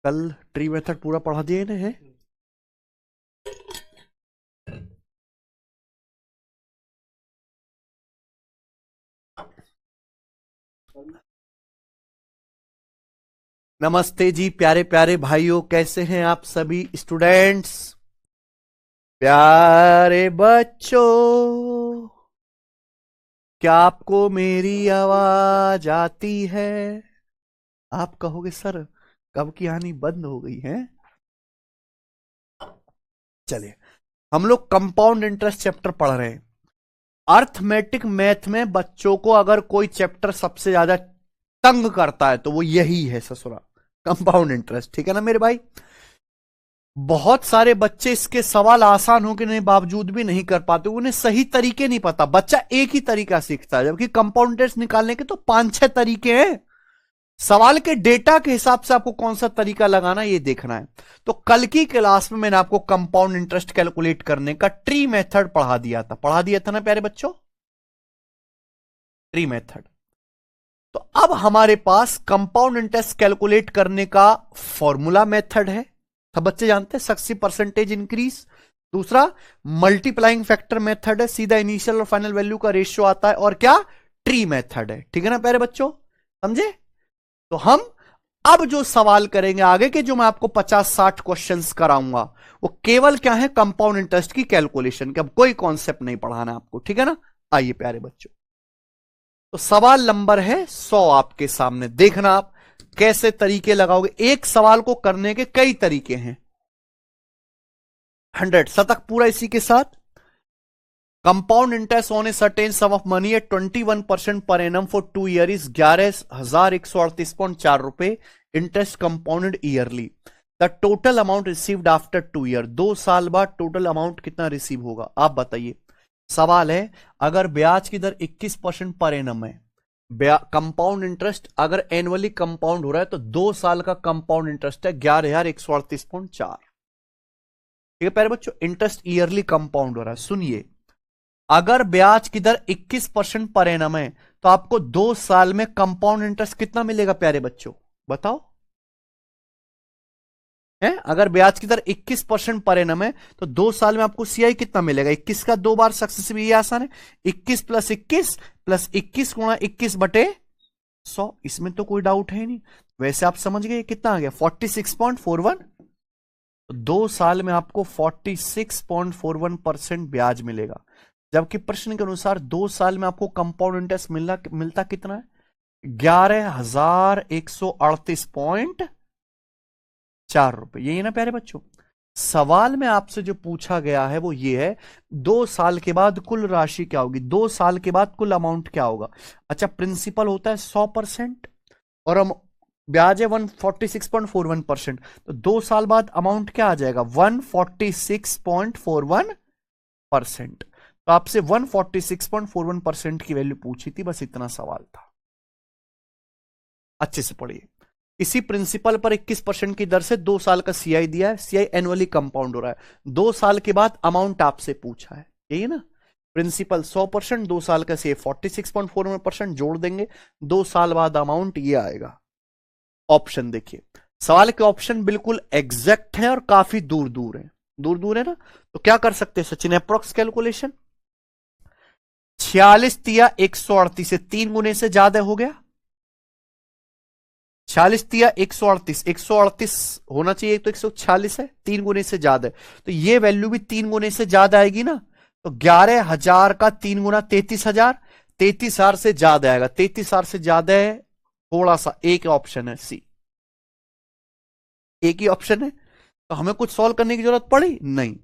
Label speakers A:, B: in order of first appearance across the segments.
A: कल tree method पूरा पढ़ा दिए इन्हें है। नमस्ते जी प्यारे प्यारे भाइयों, कैसे हैं आप सभी स्टूडेंट्स, प्यारे बच्चों। क्या आपको मेरी आवाज आती है? आप कहोगे सर कब की आनी बंद हो गई है। चलिए, हम लोग कंपाउंड इंटरेस्ट चैप्टर पढ़ रहे हैं। अर्थमेटिक मैथ में बच्चों को अगर कोई चैप्टर सबसे ज्यादा तंग करता है तो वो यही है ससुरा, कंपाउंड इंटरेस्ट। ठीक है ना मेरे भाई। बहुत सारे बच्चे इसके सवाल आसान होने के बावजूद भी नहीं कर पाते, उन्हें सही तरीके नहीं पता। बच्चा एक ही तरीका सीखता है, जबकि कंपाउंड इंटरेस्ट निकालने के तो 5-6 तरीके हैं। सवाल के डेटा के हिसाब से आपको कौन सा तरीका लगाना ये देखना है। तो कल की क्लास में मैंने आपको कंपाउंड इंटरेस्ट कैलकुलेट करने का ट्री मेथड पढ़ा दिया था ना प्यारे बच्चों, ट्री मेथड। तो अब हमारे पास कंपाउंड इंटरेस्ट कैलकुलेट करने का फॉर्मूला मेथड है, सब बच्चे जानते हैं, सक्सेस परसेंटेज इंक्रीज। दूसरा मल्टीप्लाइंग फैक्टर मेथड है, सीधा इनिशियल और फाइनल वैल्यू का रेशियो आता है। और क्या, ट्री मेथड है। ठीक है ना प्यारे बच्चों, समझे। तो हम अब जो सवाल करेंगे आगे के, जो मैं आपको 50-60 क्वेश्चंस कराऊंगा, वो केवल क्या है, कंपाउंड इंटरेस्ट की कैलकुलेशन के। अब कोई कॉन्सेप्ट नहीं पढ़ाना आपको, ठीक है ना। आइए प्यारे बच्चों, तो सवाल नंबर है 100 आपके सामने। देखना आप कैसे तरीके लगाओगे। एक सवाल को करने के कई तरीके हैं। 100 शतक पूरा इसी के साथ। Compound interest on a certain some of money at 21% per annum for 2 year is 11,138.4 रुपए। Interest compounded yearly. The total amount received after 2 year, 2 साल बाद टोटल अमाउंट कितना रिसीव होगा, आप बताइए। सवाल है, अगर ब्याज की दर 21% पर एनम है, कंपाउंड इंटरेस्ट अगर एनुअली कंपाउंड हो रहा है, तो 2 साल का कंपाउंड इंटरेस्ट है 11,138.4। ठीक है प्यारे बच्चों, इंटरेस्ट ईयरली कंपाउंड हो रहा है। सुनिए, अगर ब्याज की दर 21% पर एनम है, तो आपको 2 साल में कंपाउंड इंटरेस्ट कितना मिलेगा प्यारे बच्चों, बताओ। है, अगर ब्याज की दर 21% पर एनम है, तो 2 साल में आपको सीआई कितना मिलेगा। 21 का 2 बार सक्सेसिव, ये आसान है। 21 + 21 + 21 × 21/100, इसमें तो कोई डाउट है नहीं। वैसे आप समझ गए कितना आ गया, 46.41। तो 2 साल में आपको 46.41% ब्याज मिलेगा। जबकि प्रश्न के अनुसार 2 साल में आपको कंपाउंड इंटरेस्ट मिलता कितना है, 11,138.4 रुपए। यही है ना प्यारे बच्चों। सवाल में आपसे जो पूछा गया है वो ये है, 2 साल के बाद कुल राशि क्या होगी, 2 साल के बाद कुल अमाउंट क्या होगा। अच्छा, प्रिंसिपल होता है 100% और हम ब्याज है 146.41%, तो 2 साल बाद अमाउंट क्या आ जाएगा, 146.41%। तो आपसे 146.41% की वैल्यू पूछी थी, बस इतना सवाल था। अच्छे से पढ़िए। इसी प्रिंसिपल पर 21% की दर से 2 साल का सीआई दिया है, सीआई एनुअली कंपाउंड हो रहा है। 2 साल के बाद अमाउंट आपसे पूछा है, यही ना। प्रिंसिपल 100%, 2 साल का सीआई 46.41%, जोड़ देंगे, 2 साल बाद अमाउंट ये आएगा। ऑप्शन देखिए, सवाल के ऑप्शन बिल्कुल एग्जैक्ट हैं और काफी दूर दूर है, दूर दूर है ना। तो क्या कर सकते हैं सचिन, अप्रोक्स कैलकुलेशन। 46 तिया 138 से 3 गुने से ज्यादा हो गया। 46 तिया 138, 138 होना चाहिए, तो 146 है, 3 गुने से ज्यादा है, तो ये वैल्यू भी 3 गुने से ज्यादा आएगी ना। तो 11,000 का 3 गुना 33,000, 33,000 से ज्यादा आएगा। 33,000 से ज्यादा है, थोड़ा सा एक ऑप्शन है सी, एक ही ऑप्शन है। तो हमें कुछ सॉल्व करने की जरूरत पड़ी नहीं।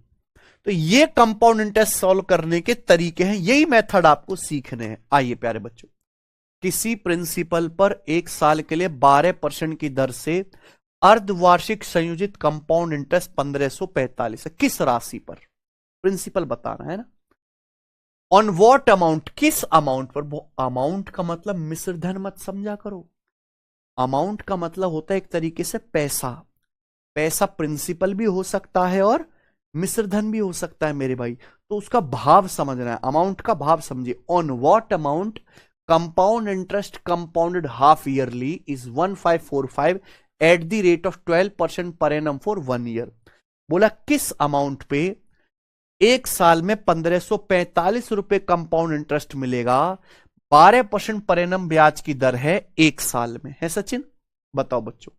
A: तो ये कंपाउंड इंटरेस्ट सॉल्व करने के तरीके हैं, यही मेथड आपको सीखने हैं। आइए प्यारे बच्चों, किसी प्रिंसिपल पर 1 साल के लिए 12% की दर से अर्धवार्षिक संयोजित कंपाउंड इंटरेस्ट 1545 है। किस राशि पर, प्रिंसिपल बताना है ना। ऑन वॉट अमाउंट, किस अमाउंट पर। अमाउंट का मतलब मिश्र धन मत समझा करो। अमाउंट का मतलब होता है एक तरीके से पैसा। पैसा प्रिंसिपल भी हो सकता है और मिश्र धन भी हो सकता है मेरे भाई। तो उसका भाव समझना है, अमाउंट का भाव समझिए। On what amount compound interest compounded half yearly is 1545 eight the rate of 12% per annum for 1 year. बोला किस अमाउंट पे एक साल में 1545 रुपए कंपाउंड इंटरेस्ट मिलेगा, 12% पर एनम ब्याज की दर है एक साल में। है सचिन? बताओ बच्चों,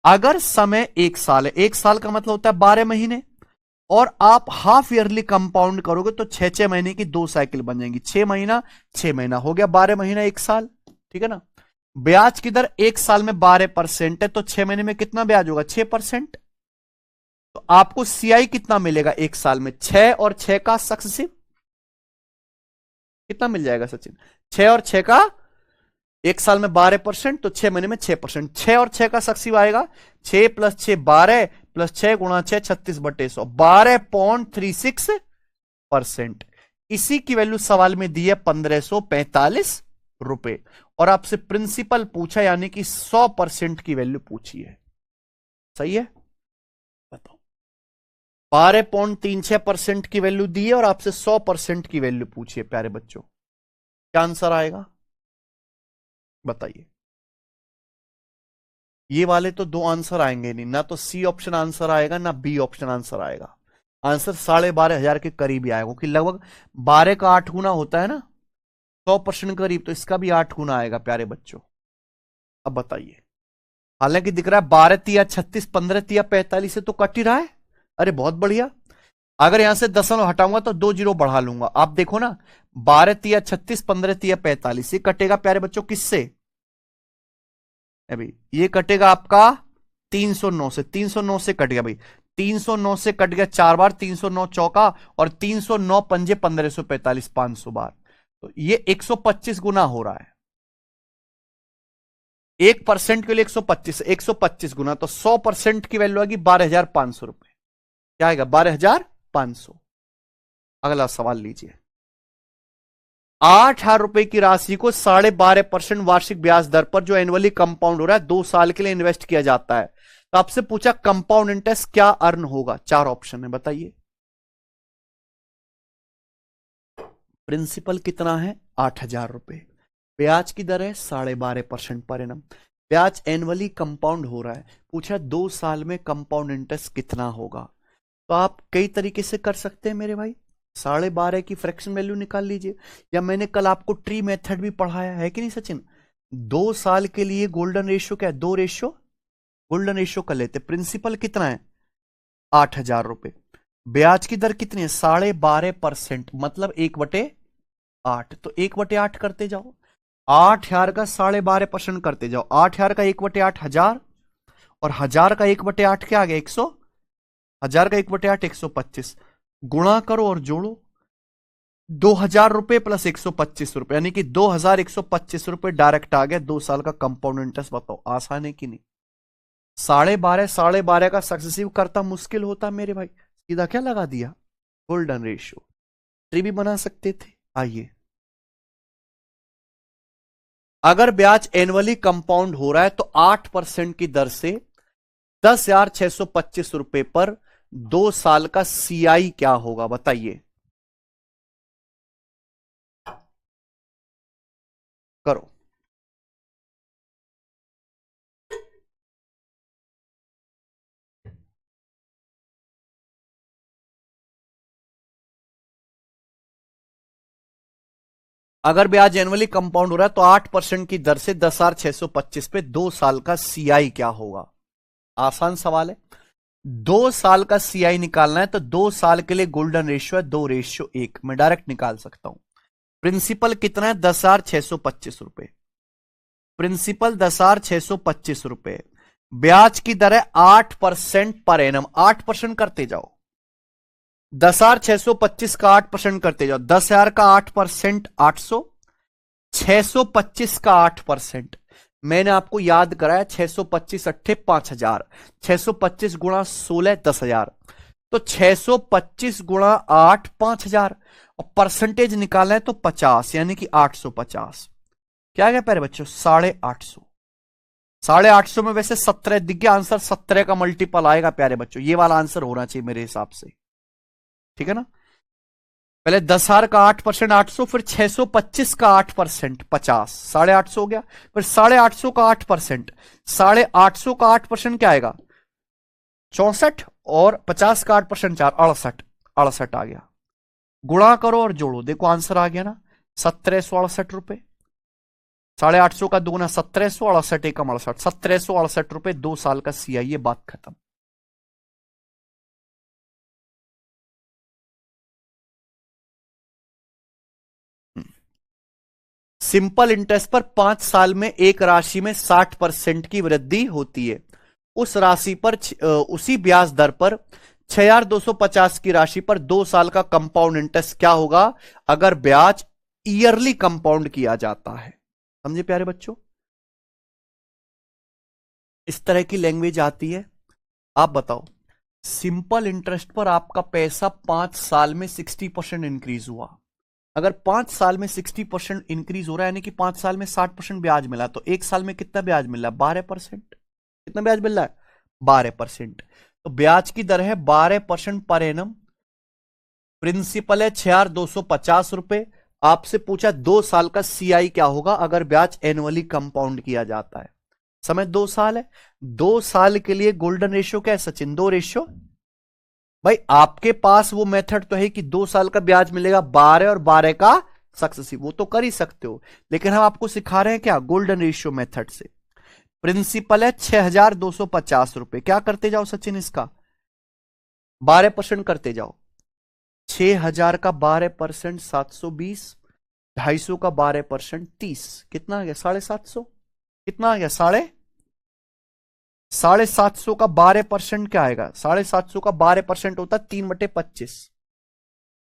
A: अगर समय एक साल है, एक साल का मतलब होता है 12 महीने, और आप हाफ ईयरली कंपाउंड करोगे तो 6-6 महीने की 2 साइकिल बन जाएंगी। 6 महीना 6 महीना हो गया, 12 महीना एक साल, ठीक है ना। ब्याज की दर एक साल में 12% है, तो 6 महीने में कितना ब्याज होगा? 6%। तो आपको सीआई कितना मिलेगा एक साल में? 6 और 6 का सक्सेसिव कितना मिल जाएगा सचिन? 6 और 6 का एक साल में 12%, तो 6 महीने में 6%। 6 और 6 का सक्सेसिव आएगा 6 + 6 12 + 6 × 6 36/100, 12.36%। इसी की वैल्यू सवाल में दी है 1545 रुपए, और आपसे प्रिंसिपल पूछा, यानी कि 100% की वैल्यू पूछी है। सही है? बताओ, 12.36% की वैल्यू दी है और आपसे 100% की वैल्यू पूछी है प्यारे बच्चों। क्या आंसर आएगा बताइए? ये वाले तो 2 आंसर आएंगे नहीं, ना तो सी ऑप्शन आंसर आएगा ना बी ऑप्शन आंसर आएगा। आंसर 12,500 के करीब ही आएगा, क्योंकि लगभग 12 का 8 गुना होता है ना, 100% करीब, तो इसका भी 8 गुना आएगा प्यारे बच्चों। अब बताइए, हालांकि दिख रहा है 12 तिया 36, 15 तिया 45 से तो कट ही रहा है। अरे बहुत बढ़िया। अगर यहां से दशमलव हटाऊंगा तो 2 जीरो बढ़ा लूंगा। आप देखो ना, 12 तिया 36, 15 तिया 45, ये कटेगा प्यारे बच्चों किससे? अभी ये कटेगा आपका 309 से। 309 से कट गया भाई, 309 से कट गया 4 बार, 309 चौका, और 309 पंजे 1545, 500 बार, तो ये 125 गुना हो रहा है। 1% के लिए 125, 125 गुना, तो 100% की वैल्यू आएगी 12,500 रुपए। क्या आएगा? 12,500। अगला सवाल लीजिए। 8,000 रुपए की राशि को 12.5% वार्षिक ब्याज दर पर जो एनुअली कंपाउंड हो रहा है 2 साल के लिए इन्वेस्ट किया जाता है, तो आपसे पूछा कंपाउंड इंटरेस्ट क्या अर्न होगा? 4 ऑप्शन है, बताइए। प्रिंसिपल कितना है? 8,000 रुपए। ब्याज की दर है 12.5% पर एनम। ब्याज एनुअली कंपाउंड हो रहा है, पूछा 2 साल में कंपाउंड इंटरेस्ट कितना होगा। तो आप कई तरीके से कर सकते हैं मेरे भाई। 12.5 की फ्रैक्शन वैल्यू निकाल लीजिए, या मैंने कल आपको ट्री मेथड भी पढ़ाया है कि नहीं सचिन? 2 साल के लिए गोल्डन रेशियो क्या है? 2 रेशियो गोल्डन रेशियो कर लेते। प्रिंसिपल कितना है? 8,000 रुपए। ब्याज की दर कितनी है? 12.5%, मतलब 1/8। तो 1/8 करते जाओ, 8,000 का 12.5% करते जाओ। 8,000 का 1/8 1000, और 1000 का 1/8 क्या आ गया? 100। 1000 का 1/8 125, गुणा करो और जोड़ो। 2,000 रुपए प्लस 125 रुपए, यानी कि 2,125 रुपए डायरेक्ट आ गया 2 साल का कंपाउंड इंटरेस्ट। बताओ आसान है कि नहीं? 12.5 का सक्सेसिव करता मुश्किल होता मेरे भाई, सीधा क्या लगा दिया? Golden ratio. ट्री भी बना सकते थे। आइए, अगर ब्याज एनुअली कंपाउंड हो रहा है तो 8% की दर से 10,625 रुपए पर 2 साल का सीआई क्या होगा? बताइए, करो। अगर ब्याज एनुअली कंपाउंड हो रहा है तो 8% की दर से 10,625 पे 2 साल का सीआई क्या होगा? आसान सवाल है। 2 साल का सीआई निकालना है तो 2 साल के लिए गोल्डन रेशियो है 2:1, मैं डायरेक्ट निकाल सकता हूं। प्रिंसिपल कितना है? 10,625 रुपए। प्रिंसिपल 10,625 रुपए। ब्याज की दर है 8% पर एनम। 8% करते जाओ, 10,625 का 8% करते जाओ। 10,000 का 8% 800, 625 का 8%। मैंने आपको याद कराया 625 अट्ठे 5,000, 625 गुणा 16 10,000, तो 625 गुणा 8 5,000, और परसेंटेज निकालना है तो 50, यानी कि 850। क्या गया प्यारे बच्चों? 850। 850 में वैसे 17 दिख गया आंसर, 17 का मल्टीपल आएगा प्यारे बच्चों। ये वाला आंसर होना चाहिए मेरे हिसाब से, ठीक है ना। पहले 10,000 का 8%, 800, फिर 625 का 8%, 50, 850 हो गया। फिर 850 का 8%, 850 का 8% क्या आएगा? 64, और 50 का 8% 4, 68, 68 आ गया। गुणा करो और जोड़ो, देखो आंसर आ गया ना, 1768 रुपए। 850 का दुगुना 1700, 68 एकम 68, 1768 रुपए 2 साल का सीआई, ये बात खत्म। सिंपल इंटरेस्ट पर 5 साल में एक राशि में 60% की वृद्धि होती है। उस राशि पर उसी ब्याज दर पर 6250 की राशि पर 2 साल का कंपाउंड इंटरेस्ट क्या होगा अगर ब्याज ईयरली कंपाउंड किया जाता है? समझे प्यारे बच्चों? इस तरह की लैंग्वेज आती है। आप बताओ, सिंपल इंटरेस्ट पर आपका पैसा 5 साल में 60% इंक्रीज हुआ। अगर 5 साल में 60% इंक्रीज हो रहा है, यानी कि 5 साल में 60% ब्याज मिला, तो एक साल में कितना ब्याज मिल रहा है? 12%। कितना ब्याज मिल रहा है? 12%। तो ब्याज की दर है 12% पर एनम। प्रिंसिपल है 6250 रुपए। आपसे पूछा 2 साल का सीआई क्या होगा अगर ब्याज एनुअली कंपाउंड किया जाता है। समय 2 साल है। 2 साल के लिए गोल्डन रेशियो क्या है सचिन? 2 रेशियो। भाई आपके पास वो मेथड तो है कि 2 साल का ब्याज मिलेगा 12 और 12 का सक्सेसिव, वो तो कर ही सकते हो, लेकिन हम आपको सिखा रहे हैं क्या? गोल्डन रेशियो मेथड से। प्रिंसिपल है 6250 रुपए। क्या करते जाओ सचिन? इसका 12% करते जाओ। 6000 का 12% 720, 250 का 12% 30, कितना आ गया? 750। कितना आ गया? 750 का 12% क्या आएगा? 750 का 12% होता है 3/25,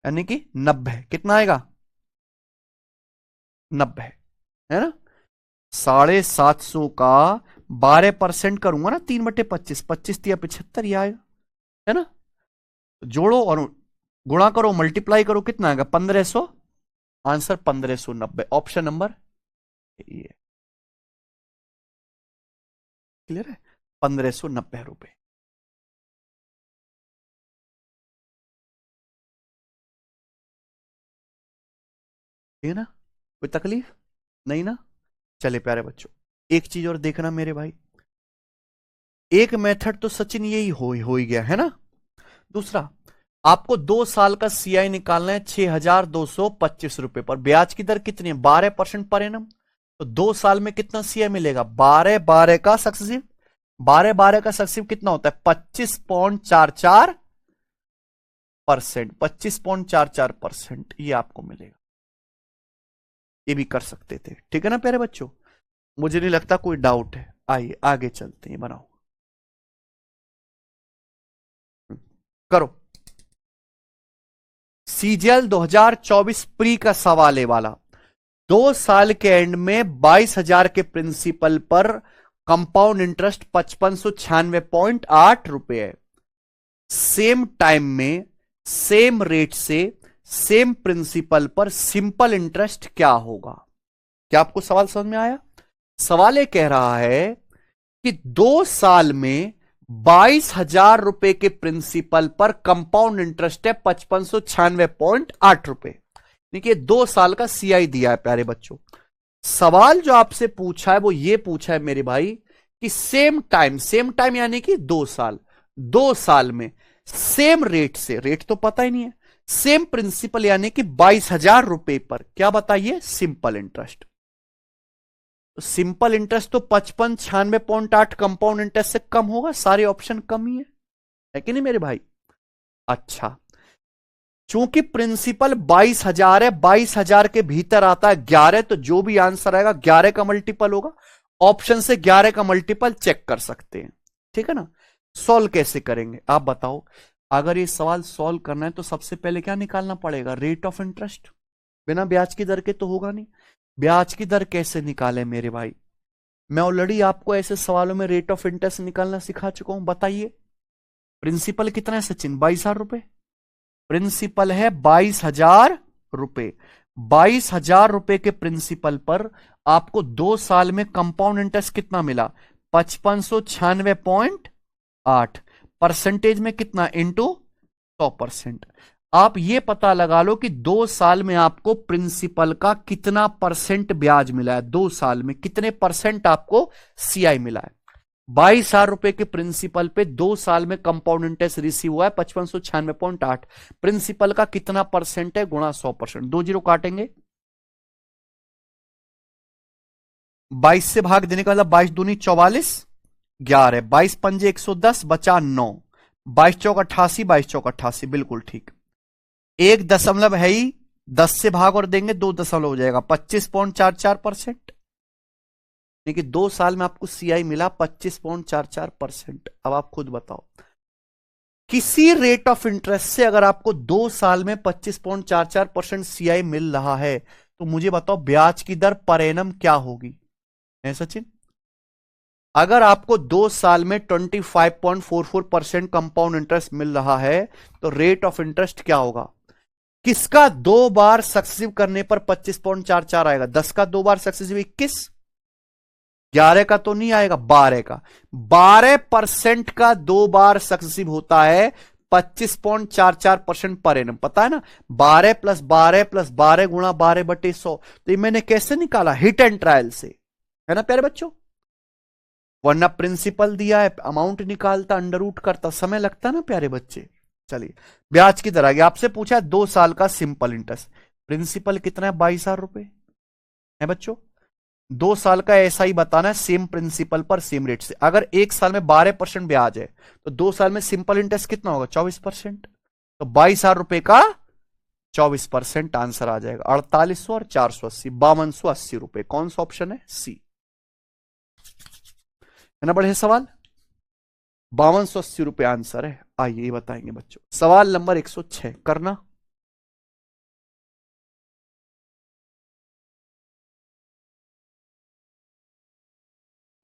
A: यानी कि 90। कितना आएगा? 90 है ना। 750 का 12% करूंगा ना 3/25, 25 या 75 ही आएगा, है ना। जोड़ो और गुणा करो, मल्टीप्लाई करो, कितना आएगा? 1500। आंसर 1590, ऑप्शन नंबर ये। क्लियर है? 1590 रुपए। ठीक है ना? कोई तकलीफ नहीं ना? चले प्यारे बच्चों, एक चीज और देखना मेरे भाई। एक मेथड तो सचिन यही हो ही गया है ना। दूसरा, आपको 2 साल का सीआई निकालना है 6225 रुपए पर। ब्याज की दर कितनी है? 12% पर एनम। तो 2 साल में कितना सीआई मिलेगा? 12 12 का सक्सेसिव। 12 12 का सक्सेसिव कितना होता है? 25.44%। 25.44%, ये आपको मिलेगा। ये भी कर सकते थे, ठीक है ना प्यारे बच्चों? मुझे नहीं लगता कोई डाउट है। आइए आगे चलते हैं, बनाओ करो। सीजीएल 2024 प्री का सवाल है वाला। 2 साल के एंड में 22,000 के प्रिंसिपल पर कंपाउंड इंटरेस्ट 5596.8 रुपए है। सेम टाइम में सेम रेट से सेम प्रिंसिपल पर सिंपल इंटरेस्ट क्या होगा? क्या आपको सवाल समझ में आया? सवाल ये कह रहा है कि 2 साल में 22,000 रुपए के प्रिंसिपल पर कंपाउंड इंटरेस्ट है 5596.8 रुपए। देखिए 2 साल का सीआई दिया है प्यारे बच्चों। सवाल जो आपसे पूछा है वो ये पूछा है मेरे भाई कि सेम टाइम यानी कि 2 साल, 2 साल में सेम रेट से, रेट तो पता ही नहीं है, सेम प्रिंसिपल यानी कि 22,000 रुपए पर क्या बताइए? Simple interest. सिंपल इंटरेस्ट तो 5596.8 कंपाउंड इंटरेस्ट से कम होगा, सारे ऑप्शन कम ही है कि नहीं मेरे भाई? अच्छा, चूंकि प्रिंसिपल 22,000 है, 22,000 के भीतर आता है 11, तो जो भी आंसर आएगा 11 का मल्टीपल होगा। ऑप्शन से 11 का मल्टीपल चेक कर सकते हैं, ठीक है ना। सॉल्व कैसे करेंगे आप बताओ? अगर ये सवाल सॉल्व करना है तो सबसे पहले क्या निकालना पड़ेगा? Rate of interest. बिना ब्याज की दर के तो होगा नहीं। ब्याज की दर कैसे निकाले मेरे भाई? मैं ऑलरेडी आपको ऐसे सवालों में रेट ऑफ इंटरेस्ट निकालना सिखा चुका हूं। बताइए प्रिंसिपल कितना है सचिन? 22,000 रुपए। प्रिंसिपल है 22,000 रुपए। 22,000 रुपए के प्रिंसिपल पर आपको 2 साल में कंपाउंड इंटरेस्ट कितना मिला? 5596.8। परसेंटेज में कितना? इंटू 100%। आप ये पता लगा लो कि 2 साल में आपको प्रिंसिपल का कितना परसेंट ब्याज मिला है, 2 साल में कितने परसेंट आपको सीआई मिला है। 22,000 रुपए के प्रिंसिपल पे 2 साल में कंपाउंड इंटरेस्ट रिसीव हुआ है 5596.8। प्रिंसिपल का कितना परसेंट है गुणा 100%, 2 जीरो काटेंगे, 22 से भाग देने का मतलब 22 दूनी 44, 11, 22 पंजे 110, बचा 9, 22 चौक 88, 22 चौक 88, बिल्कुल ठीक। 1 दशमलव है ही, 10 से भाग और देंगे 2 दशमलव हो जाएगा, 25.44%। कि 2 साल में आपको सीआई मिला 25.44%। अब आप खुद बताओ, किसी रेट ऑफ इंटरेस्ट से अगर आपको 2 साल में 25.44% सीआई मिल रहा है तो मुझे बताओ ब्याज की दर पर एनम क्या होगी, है सचिन? अगर आपको 2 साल में 25.44% कंपाउंड इंटरेस्ट मिल रहा है तो रेट ऑफ इंटरेस्ट क्या होगा? किसका 2 बार सक्सेसिव करने पर 25.44 आएगा? 10 का 2 बार सक्सेसिव 21, 11 का तो नहीं आएगा, 12 का। 12% का 2 बार सक्सेसिव होता है 25.44% पर एनम, पता है ना? 12 प्लस 12 प्लस 12 गुणा 12/100। तो ये मैंने कैसे निकाला? हिट एंड ट्रायल से, है ना प्यारे बच्चों? वरना प्रिंसिपल दिया है, अमाउंट निकालता, अंडर रूट करता, समय लगता ना प्यारे बच्चे। चलिए ब्याज की दर आ गई, आपसे पूछा 2 साल का सिंपल इंटरेस्ट, प्रिंसिपल कितना है? 22,000 रुपए है बच्चों। 2 साल का ऐसा ही बताना है, सेम प्रिंसिपल पर सेम रेट से। अगर 1 साल में 12% ब्याज है तो 2 साल में सिंपल इंटरेस्ट कितना होगा? 24%। तो 22,000 रुपए का 24% आंसर आ जाएगा 4800 और 480, 5280 रुपए। कौन सा ऑप्शन है? सी, है ना? बढ़िया सवाल, 5280 रुपए आंसर है। आइए बताएंगे बच्चों, सवाल नंबर 106 करना।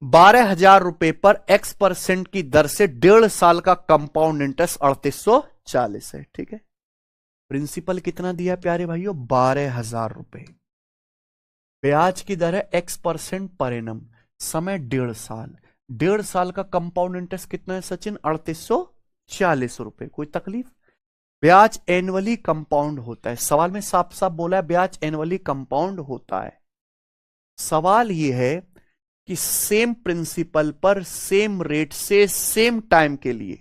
A: ₹12,000 पर x% की दर से 1.5 साल का कंपाउंड इंटरेस्ट 3840 है, ठीक है। प्रिंसिपल कितना दिया प्यारे भाइयों? 12,000 रुपए। ब्याज की दर है x% पर एनम, समय 1.5 साल। 1.5 साल का कंपाउंड इंटरेस्ट कितना है सचिन? 3840 रुपए। कोई तकलीफ? ब्याज एनुअली कंपाउंड होता है, सवाल में साफ साफ बोला है ब्याज एनुअली कंपाउंड होता है। सवाल यह है कि सेम प्रिंसिपल पर सेम रेट से सेम टाइम के लिए,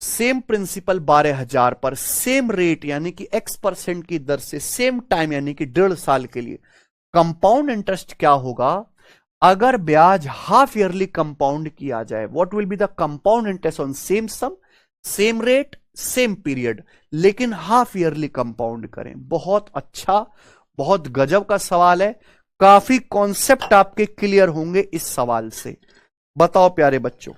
A: सेम प्रिंसिपल 12,000 पर सेम रेट यानी कि x% की दर से सेम टाइम यानी कि 1.5 साल के लिए कंपाउंड इंटरेस्ट क्या होगा अगर ब्याज हाफ ईयरली कंपाउंड किया जाए? What will be the compound interest on same sum, same rate, same period, लेकिन हाफ ईयरली कंपाउंड करें। बहुत अच्छा, बहुत गजब का सवाल है। काफी कॉन्सेप्ट आपके क्लियर होंगे इस सवाल से। बताओ प्यारे बच्चों,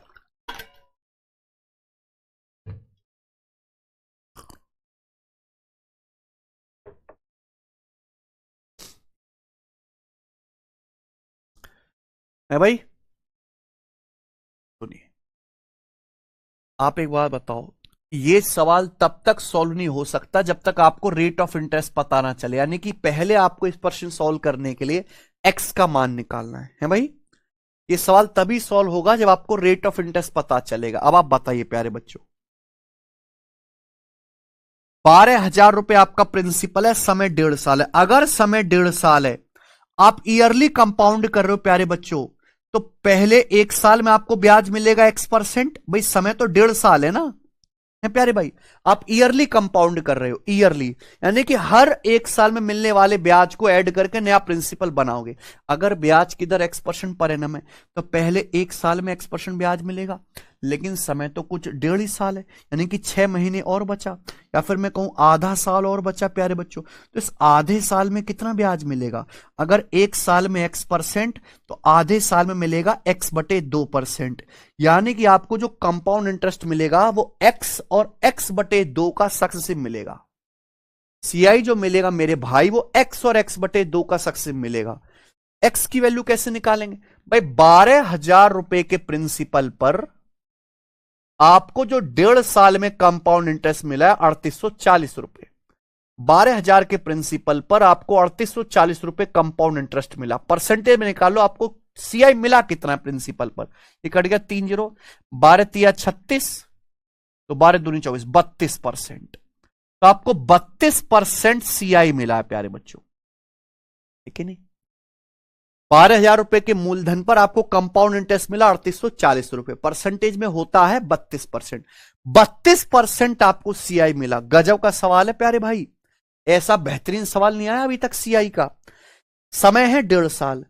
A: है भाई? सुनिए, आप एक बात बताओ, ये सवाल तब तक सॉल्व नहीं हो सकता जब तक आपको रेट ऑफ इंटरेस्ट पता ना चले, यानी कि पहले आपको इस प्रश्न सॉल्व करने के लिए एक्स का मान निकालना है भाई? ये सवाल तभी सॉल्व होगा जब आपको रेट ऑफ इंटरेस्ट पता चलेगा। अब आप बताइए प्यारे बच्चों, 12,000 रुपए आपका प्रिंसिपल है, समय 1.5 साल है। अगर समय 1.5 साल है, आप ईयरली कंपाउंड कर रहे हो प्यारे बच्चों, तो पहले 1 साल में आपको ब्याज मिलेगा x%। भाई समय तो 1.5 साल है ना, है प्यारे भाई? आप ईयरली कंपाउंड कर रहे हो, ईयरली यानी कि हर 1 साल में मिलने वाले ब्याज को ऐड करके नया प्रिंसिपल बनाओगे। अगर ब्याज की दर x% पर एनम है तो पहले 1 साल में x% ब्याज मिलेगा, लेकिन समय तो कुछ 1.5 साल है, यानी कि 6 महीने और बचा, या फिर मैं कहूं आधा साल और बचा प्यारे बच्चों। तो इस आधे साल में कितना ब्याज मिलेगा? अगर 1 साल में x% तो आधे साल में मिलेगा x/2%, यानी कि आपको जो कंपाउंड इंटरेस्ट मिलेगा वो x और x/2 का सक्सेसिव मिलेगा। सीआई जो मिलेगा मेरे भाई वो x और x/2 का सक्सेसिव मिलेगा। x की वैल्यू कैसे निकालेंगे भाई? 12,000 के प्रिंसिपल पर आपको जो 1.5 साल में कंपाउंड इंटरेस्ट मिला है 3840 रुपए, 12,000 के प्रिंसिपल पर आपको 3840 रुपए कंपाउंड इंटरेस्ट मिला। परसेंटेज में निकालो आपको सीआई मिला कितना है प्रिंसिपल पर। ये कट गया 3 0, 12 3 36, तो 12 दूनी 24, 32%। तो आपको 32% सीआई मिला है प्यारे बच्चों, ठीक है नहीं। 12,000 रुपए के मूलधन पर आपको कंपाउंड इंटरेस्ट मिला 3840 रुपए, परसेंटेज में होता है 32%। 32% आपको सीआई मिला, गजब का सवाल है प्यारे भाई, ऐसा बेहतरीन सवाल नहीं आया अभी तक सीआई का। समय है 1.5 साल,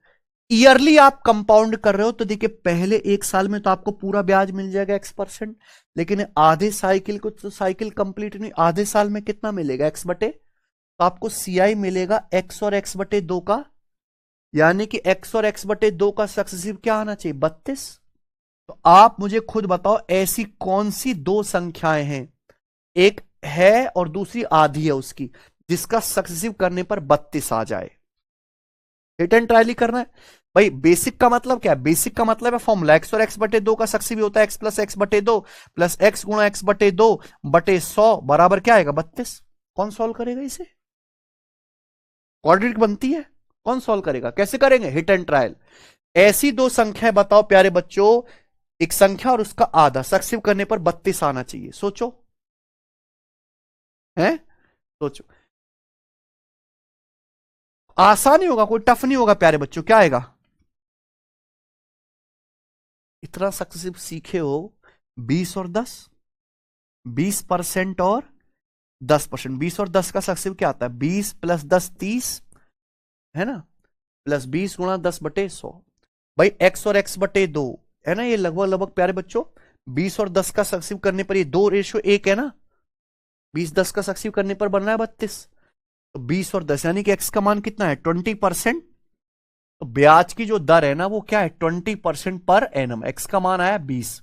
A: ईयरली आप कंपाउंड कर रहे हो तो देखिए पहले 1 साल में तो आपको पूरा ब्याज मिल जाएगा x%, लेकिन आधे साइकिल को तो साइकिल कंप्लीट नहीं, आधे साल में कितना मिलेगा x बटे, तो आपको सीआई मिलेगा x और x बटे 2 का, यानी कि x और x बटे 2 का सक्सेसिव क्या आना चाहिए 32। तो आप मुझे खुद बताओ ऐसी कौन सी दो संख्याएं हैं, एक है और दूसरी आधी है उसकी, जिसका सक्सेसिव करने पर 32 आ जाए। हिट एंड ट्रायल ही करना है भाई। बेसिक का मतलब क्या है, बेसिक का मतलब है फॉर्मूला x और x बटे 2 का सक्सेसिव होता है x प्लस x बटे 2 प्लस x गुणा x बटे 2 बटे 100 बराबर क्या आएगा 32। कौन सॉल्व करेगा इसे, क्वाड्रेटिक बनती है, कौन सॉल्व करेगा, कैसे करेंगे, हिट एंड ट्रायल। ऐसी दो संख्याएं बताओ प्यारे बच्चों, एक संख्या और उसका आधा, सक्सेसिव करने पर 32 आना चाहिए, सोचो है, सोचो। आसान ही होगा, कोई टफ नहीं होगा प्यारे बच्चों, क्या आएगा, इतना सक्सेसिव सीखे हो, 20 और 10, 20% और 10%, 20 और 10 का सक्सेसिव क्या आता है 20 प्लस 10 30 है ना, प्लस 20 गुणा 10 बटे 100। भाई x और x बटे 2 है ना, ये लगभग लगभग प्यारे बच्चों 20 और 10 का सक्सेसिव करने पर ये 2:1 है ना, 20 10 का सक्सेसिव करने पर बन रहा है 32। तो 20 और 10 यानी कि x का मान कितना है 20%। तो ब्याज की जो दर है ना वो क्या है 20% पर एनम, x का मान आया 20।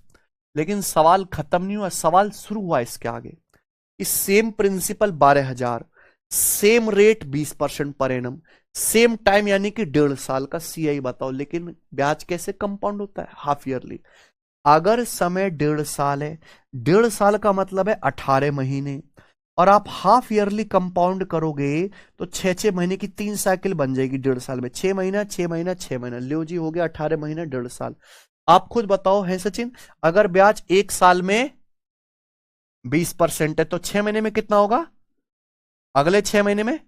A: लेकिन सवाल खत्म नहीं हुआ, सवाल शुरू हुआ इसके आगे। इस same principle 12,000, same rate 20% per annum, same time यानी कि 1.5 साल का सीआई बताओ, लेकिन ब्याज कैसे कंपाउंड होता है हाफ ईयरली। अगर समय 1.5 साल है, 1.5 साल का मतलब है 18 महीने, और आप हाफ ईयरली कंपाउंड करोगे तो 6 महीने की 3 साइकिल बन जाएगी 1.5 साल में, 6 महीना 6 महीना 6 महीना, लो जी हो गया 18 महीना 1.5 साल। आप खुद बताओ है सचिन, अगर ब्याज 1 साल में 20% है तो 6 महीने में कितना होगा, अगले 6 महीने में,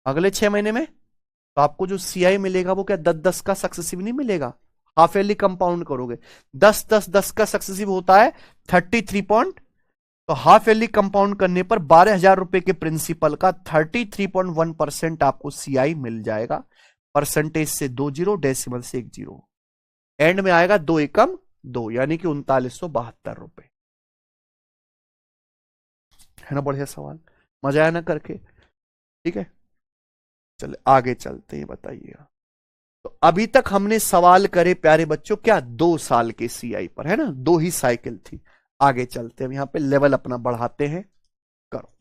A: अगले 6 महीने में, तो आपको जो सीआई मिलेगा वो क्या 10 10 का सक्सेसिव नहीं मिलेगा, हाफ ईयरली कंपाउंड करोगे 10 10 10 का सक्सेसिव होता है 33 पॉइंट, तो हाफ ईयरली कंपाउंड करने पर 12,000 रुपए के प्रिंसिपल का 33.1% आपको सीआई मिल जाएगा। परसेंटेज से 2 जीरो, डेसिमल से 1 जीरो, एंड में आएगा 2 एकम 2 यानी कि 3972 रुपए। है ना बढ़िया सवाल, मजा आया ना करके, ठीक है। चले आगे चलते हैं, बताइएगा। तो अभी तक हमने सवाल करे प्यारे बच्चों क्या 2 साल के सीआई पर, है ना, 2 ही साइकिल थी। आगे चलते हैं, यहां पे लेवल अपना बढ़ाते हैं, करो।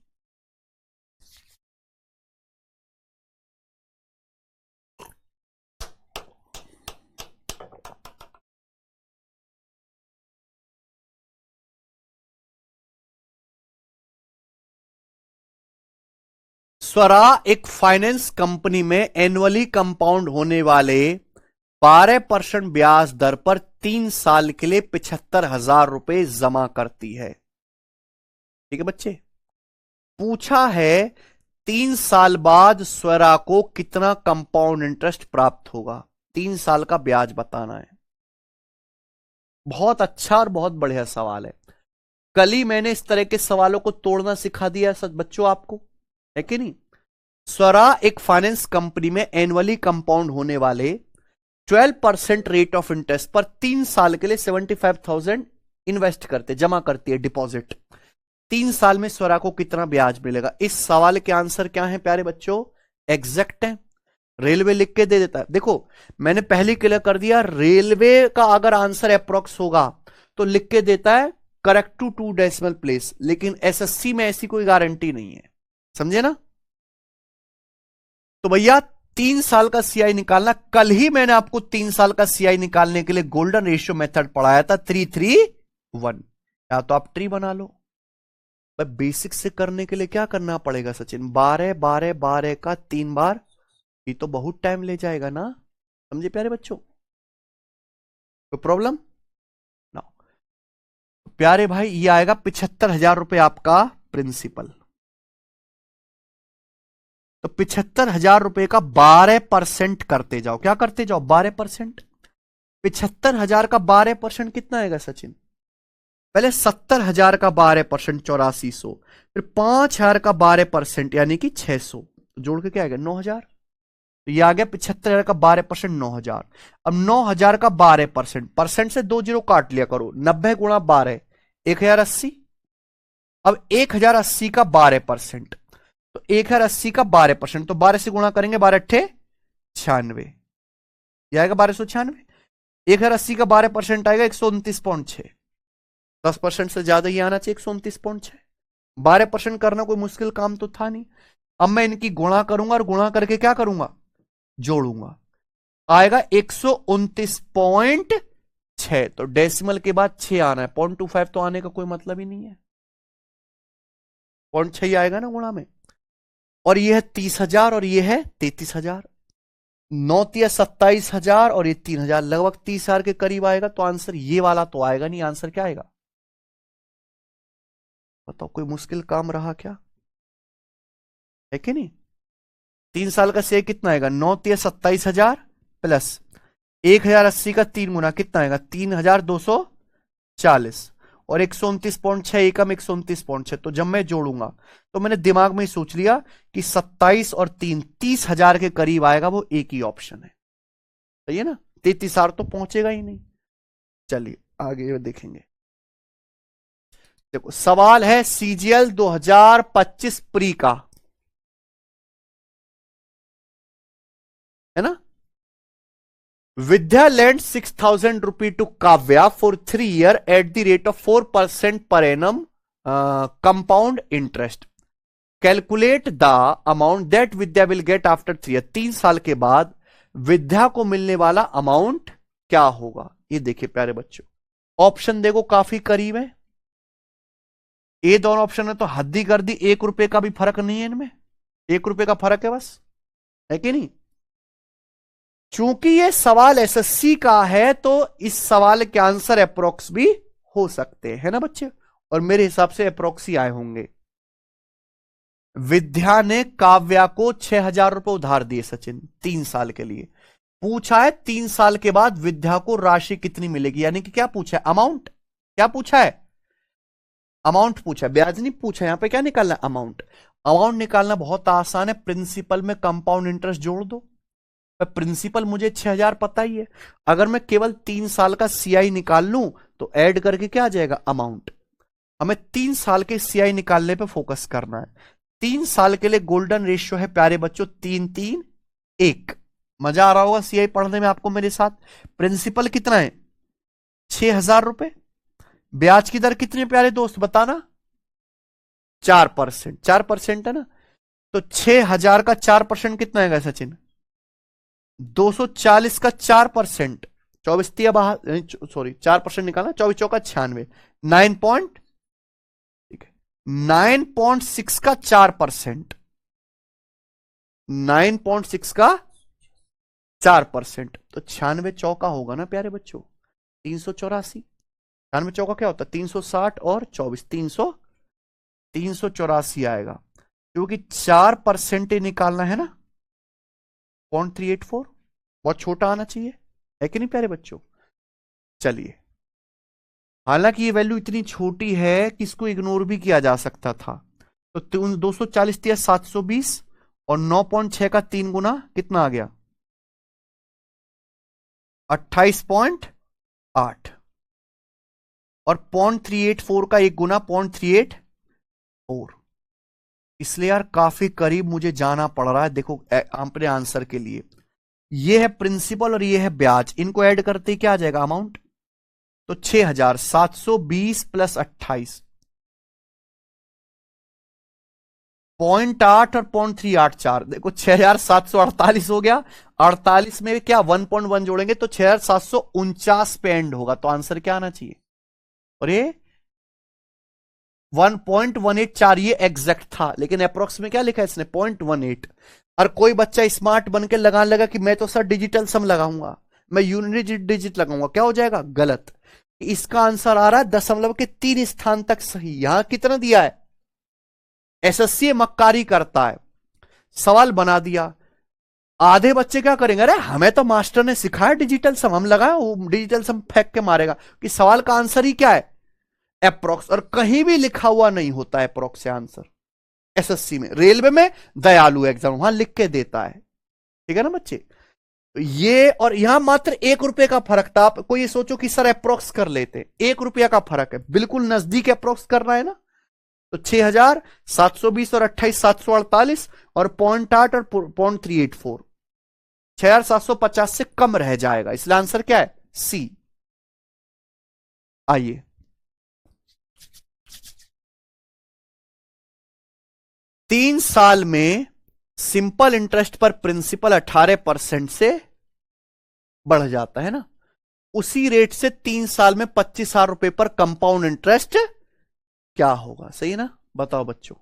A: स्वरा एक फाइनेंस कंपनी में एनुअली कंपाउंड होने वाले 12% ब्याज दर पर 3 साल के लिए 75,000 रुपए जमा करती है। ठीक है बच्चे, पूछा है 3 साल बाद स्वरा को कितना कंपाउंड इंटरेस्ट प्राप्त होगा, 3 साल का ब्याज बताना है। बहुत अच्छा और बहुत बढ़िया सवाल है, कल ही मैंने इस तरह के सवालों को तोड़ना सिखा दिया सच बच्चों आपको, है कि नहीं। स्वरा एक फाइनेंस कंपनी में एनुअली कंपाउंड होने वाले 12% रेट ऑफ इंटरेस्ट पर 3 साल के लिए 75,000 इन्वेस्ट करते, जमा करती है डिपॉजिट। 3 साल में स्वरा को कितना ब्याज मिलेगा, इस सवाल के आंसर क्या है प्यारे बच्चों, एग्जैक्ट है, रेलवे लिख के दे देता है। देखो मैंने पहले क्लियर कर दिया, रेलवे का अगर आंसर अप्रोक्स होगा तो लिख के देता है करेक्ट टू 2 डेसिमल प्लेस, लेकिन एसएससी में ऐसी कोई गारंटी नहीं है, समझे ना। तो भैया 3 साल का सीआई निकालना, कल ही मैंने आपको 3 साल का सीआई निकालने के लिए गोल्डन रेशियो मेथड पढ़ाया था 3-3-1, या तो आप ट्री बना लो। भाई बेसिक से करने के लिए क्या करना पड़ेगा सचिन, 12-12-12 का 3 बार, ये तो बहुत टाइम ले जाएगा ना, समझे प्यारे बच्चों, कोई प्रॉब्लम ना। प्यारे भाई ये आएगा 75,000 रुपए आपका प्रिंसिपल, तो 75,000 रुपए का 12% करते जाओ। क्या करते जाओ? 12%। 75,000 का 12% कितना आएगा सचिन? पहले 70,000 का 12% 8400, फिर 5,000 का 12% यानी कि 600, जोड़ के क्या आएगा? 9,000। तो ये आ गया 75,000 का 12% 9,000। अब 9,000 का 12%, परसेंट से 2 जीरो काट लिया करो, 90 गुणा 12 1080। अब 1080 का 12%, तो 1080 का 12%, तो 12 से गुणा करेंगे, 12 अट्ठे 96, यह आएगा 1296। 1080 का 12% आएगा 129.6, 10% से ज्यादा ही आना चाहिए 129.6। 12% करना कोई मुश्किल काम तो था नहीं। अब मैं इनकी गुणा करूंगा और गुणा करके क्या करूंगा? जोड़ूंगा, आएगा 129.6। तो डेसिमल के बाद 6 आना है, 0.25 तो आने का कोई मतलब ही नहीं है, 0.6 ही आएगा ना गुणा में। और ये है 30,000 और ये है 33,000, 9 तिया 27,000 और ये 3,000, लगभग 30,000 के करीब आएगा। तो आंसर ये वाला तो आएगा नहीं। आंसर क्या आएगा बताओ? कोई मुश्किल काम रहा क्या? है कि नहीं? 3 साल का शेयर कितना आएगा? 9 तिया 27,000 प्लस 1080 का 3 गुना कितना आएगा? 3,240 और 129.6 एकम 129.6। तो जब मैं जोड़ूंगा तो मैंने दिमाग में ही सोच लिया कि 27 और 3 30,000 के करीब आएगा, वो एक ही ऑप्शन है। सही है ना? 33,000 तो पहुंचेगा ही नहीं। चलिए आगे देखेंगे। देखो सवाल है CGL 2025 प्री का, है ना। Vidya lent 6,000 rupee to Kavya for 3 year at the rate of 4% per annum compound interest. Calculate the amount that Vidya will get after 3 year. 3 साल के बाद विद्या को मिलने वाला अमाउंट क्या होगा? ये देखिए प्यारे बच्चों, ऑप्शन देखो काफी करीब है। ये दोनों ऑप्शन है तो हद ही कर दी, 1 रुपए का भी फर्क नहीं है इनमें, 1 रुपए का फर्क है बस, है कि नहीं। चूंकि ये सवाल एसएससी का है तो इस सवाल के आंसर अप्रोक्स भी हो सकते हैं, है ना बच्चे। और मेरे हिसाब से अप्रोक्स ही आए होंगे। विद्या ने काव्या को 6,000 रुपए उधार दिए सचिन 3 साल के लिए। पूछा है 3 साल के बाद विद्या को राशि कितनी मिलेगी, यानी कि क्या पूछा है? अमाउंट। क्या पूछा है? अमाउंट पूछा है, ब्याज नहीं पूछा। यहां पे क्या निकालना है? अमाउंट। अमाउंट निकालना बहुत आसान है, प्रिंसिपल में कंपाउंड इंटरेस्ट जोड़ दो। प्रिंसिपल मुझे 6,000 पता ही है, अगर मैं केवल 3 साल का सीआई निकाल लूं तो ऐड करके क्या आ जाएगा? अमाउंट। हमें 3 साल के सीआई निकालने पे फोकस करना है। 3 साल के लिए गोल्डन रेशियो है प्यारे बच्चों 3-3-1। मजा आ रहा होगा सीआई पढ़ने में आपको मेरे साथ। प्रिंसिपल कितना है? 6,000 रुपए। ब्याज की दर कितनी प्यारे दोस्त बताना? 4%। 4% है ना, तो 6,000 का 4% कितना आएगा सचिन? 240 का 4%, 24 तिया सॉरी 4% निकालना, 24 चौका 96, 9.6 का 4%, 9.6 का 4%, तो 96 चौका होगा ना प्यारे बच्चों 384। 96 चौका क्या होता है? 360 और 24 384 आएगा, क्योंकि 4% ही निकालना है ना। 0.384 बहुत छोटा आना चाहिए, है कि नहीं प्यारे बच्चों। चलिए, हालांकि ये वैल्यू इतनी छोटी है कि इसको इग्नोर भी किया जा सकता था। तो 240 दिया 720 और 9.6 का 3 गुना कितना आ गया? 28.8 और 0.384 का 1 गुना 0.384। इसलिए यार काफी करीब मुझे जाना पड़ रहा है। देखो अपने आंसर के लिए ये है प्रिंसिपल और ये है ब्याज, इनको ऐड करते ही क्या आ जाएगा? अमाउंट। तो 6,720 प्लस 28, 0.8 और 0.384। देखो 6,748 हो गया, 48 में क्या 1.1 जोड़ेंगे तो 6,749 पे एंड होगा। तो आंसर क्या आना चाहिए? और ये 1.184 ये एग्जैक्ट था, लेकिन अप्रोक्स में क्या लिखा है इसने? 0.18। और कोई बच्चा स्मार्ट बनकर लगाने लगा कि मैं तो सर डिजिटल सम लगाऊंगा, मैं यूनिट डिजिट लगाऊंगा, क्या हो जाएगा? गलत। इसका आंसर आ रहा है दशमलव के 3 स्थान तक सही। यहां कितना दिया है? एसएससी मक्कारी करता है, सवाल बना दिया। आधे बच्चे क्या करेंगे, अरे हमें तो मास्टर ने सिखाया डिजिटल सम, हम लगाए वो डिजिटल सम फेंक के मारेगा, कि सवाल का आंसर ही क्या है, अप्रोक्स। और कहीं भी लिखा हुआ नहीं होता है अप्रोक्स से आंसर। एसएससी में, रेलवे में दयालु एग्जाम वहां लिख के देता है, ठीक है ना बच्चे। ये और यहां मात्र 1 रुपए का फर्क था। आप कोई ये सोचो कि सर अप्रोक्स कर लेते, 1 रुपया का फर्क है, बिल्कुल नजदीक अप्रोक्स करना है ना। तो 6,720 और 28,748 और 0.8 और 0.384, 6,750 से कम रह जाएगा, इसलिए आंसर क्या है, सी। आइए, तीन साल में सिंपल इंटरेस्ट पर प्रिंसिपल 18% से बढ़ जाता है ना, उसी रेट से 3 साल में 25,000 रुपए पर कंपाउंड इंटरेस्ट क्या होगा, सही है ना। बताओ बच्चों,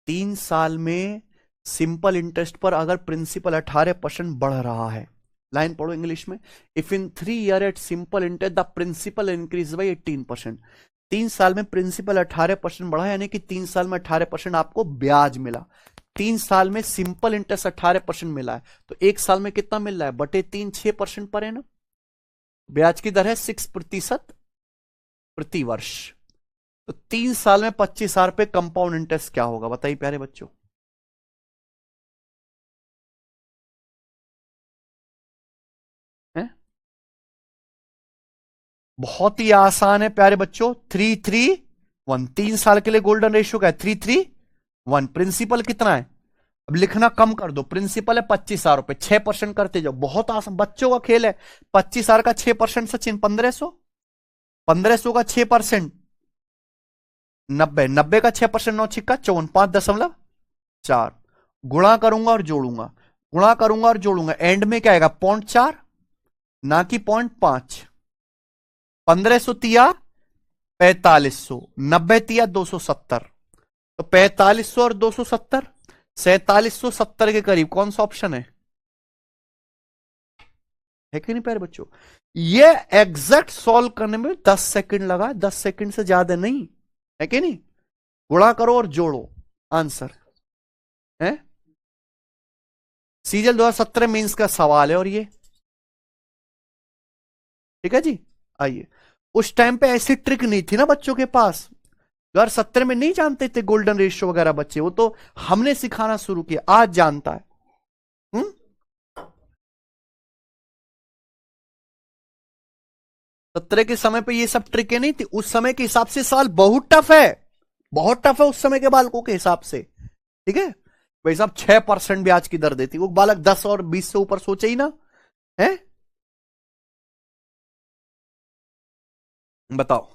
A: 3 साल में सिंपल इंटरेस्ट पर अगर प्रिंसिपल 18% बढ़ रहा है, लाइन पढ़ो इंग्लिश में, if in 3 year at simple interest the principal increase by 18%। 3 साल में प्रिंसिपल 18% बढ़ा, यानी कि 3 साल में 18% आपको ब्याज मिला। 3 साल में सिंपल इंटरेस्ट 18% मिला है, तो 1 साल में कितना मिल रहा है, बटे 3, 6% पर है ना। ब्याज की दर है 6% प्रति वर्ष। तो 3 साल में 25,000 रुपए कंपाउंड इंटरेस्ट क्या होगा, बताइए प्यारे बच्चों। है? बहुत ही आसान है प्यारे बच्चों, 3-3-1। 3 साल के लिए गोल्डन रेशियो का है 3-3-1। प्रिंसिपल कितना है, अब लिखना कम कर दो, प्रिंसिपल है 25,000 रुपए, 6% करते जाओ, बहुत आसान बच्चों का खेल है। 25,000 का 6% सचिन 1500, 1500 का 6% 90, 90 का 6% 9 छिक्का 54, 5.4 गुणा करूंगा और जोड़ूंगा, गुणा करूंगा और जोड़ूंगा, एंड में क्या आएगा 0.4 ना कि 0.5। 1500 तिया 4500, 90 तिया 270, तो 4500 और 270, 4770 के करीब कौन सा ऑप्शन है कि नहीं प्यारे बच्चों। ये एग्जैक्ट सॉल्व करने में 10 सेकंड लगा, 10 सेकंड से ज्यादा नहीं, है कि नहीं। गुणा करो और जोड़ो, आंसर है। सीजल 2017 मींस का सवाल है, और ये ठीक है जी। आइए, उस टाइम पे ऐसी ट्रिक नहीं थी ना बच्चों के पास, 2017 में नहीं जानते थे गोल्डन रेशियो वगैरह बच्चे, वो तो हमने सिखाना शुरू किया, आज जानता है। 17 के समय पे ये सब ट्रिकें नहीं थी, उस समय के हिसाब से सवाल बहुत टफ है, बहुत टफ है उस समय के बालकों के हिसाब से, ठीक है भाई साहब। 6% ब्याज की दर देती, वो बालक 10 और 20 से ऊपर सोचे ही ना, है। बताओ,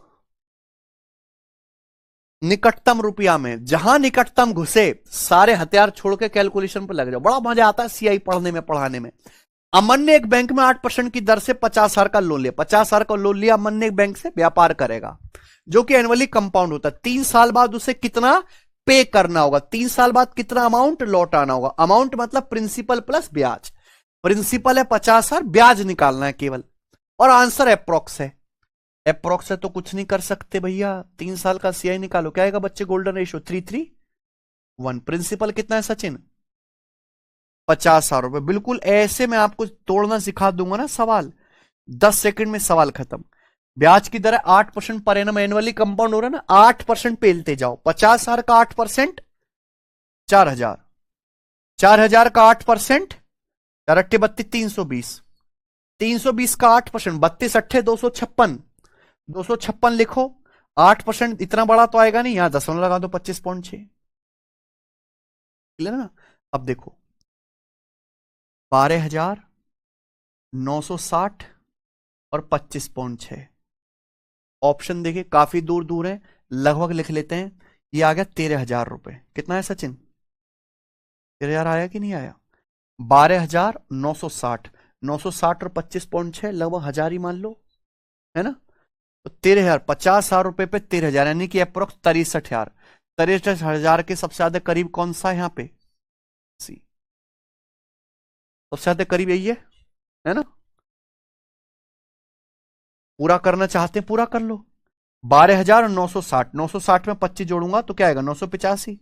A: निकटतम रुपया में, जहां निकटतम घुसे सारे हथियार छोड़ के कैलकुलेशन पर लग जाओ, बड़ा मजा आता है सीआई पढ़ने में, पढ़ाने में। अमन ने एक बैंक में 8% की दर से 50,000 का लोन लिया, 50,000 का लोन लिया अमन ने एक बैंक से, व्यापार करेगा, जो कि एनुअली कंपाउंड होता है। 3 साल बाद उसे कितना पे करना होगा, 3 साल बाद कितना अमाउंट लौटाना होगा। अमाउंट मतलब प्रिंसिपल प्लस ब्याज, प्रिंसिपल है 50,000, ब्याज निकालना है केवल, और आंसर अप्रोक्स है। अप्रोक्स है तो कुछ नहीं कर सकते भैया, 3 साल का सीआई निकालो, क्या आएगा बच्चे, गोल्डन रेशियो 3-3-1। प्रिंसिपल कितना है सचिन, 50,000 रुपए। बिल्कुल ऐसे मैं आपको तोड़ना सिखा दूंगा ना सवाल, 10 सेकंड में सवाल खत्म। ब्याज की दर है 8% पर एनम, एनुअली कंपाउंड हो रहा है ना, 8% पेलते जाओ। 50,000 का 8% 4,000, 4,000 का 8% 4-8-32 320, 320 का 8% 32-8 256 लिखो। 8% इतना बड़ा तो आएगा नहीं, यहां दशमलव लगा दो, 25.6, क्लियर ना। अब देखो 12,960 और 25.6, ऑप्शन देखिए काफी दूर दूर है, लगभग लिख लेते हैं। ये आ गया 13,000 रुपए, कितना है सचिन, 13,000 आया कि नहीं आया, 12,960, 960 और 25.6 लगभग 1,000 ही मान लो, है ना। तो 13,000, 50,000 रुपए पे 13,000, यानी कि अप्रोक्स 63,000। 63,000 के सबसे ज्यादा करीब कौन सा है यहाँ पे, सी, सबसे ज्यादा करीब यही है ना। पूरा करना चाहते हैं पूरा कर लो। 12,960, 960 में 25 जोड़ूंगा तो क्या आएगा 985,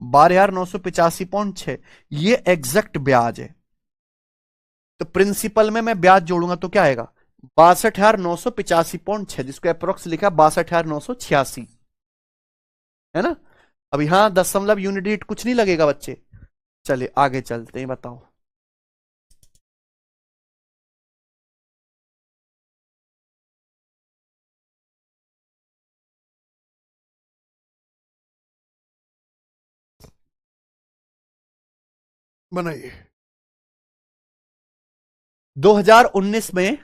A: 12,985.6, ये एग्जैक्ट ब्याज है। तो प्रिंसिपल में मैं ब्याज जोड़ूंगा तो क्या आएगा, 62,985.6, जिसको अप्रोक्स लिखा 62,986, है ना। अब यहां दशमलव यूनिट डिजिट कुछ नहीं लगेगा बच्चे। चलिए आगे चलते हैं, बताओ। बनाइए। 2019 में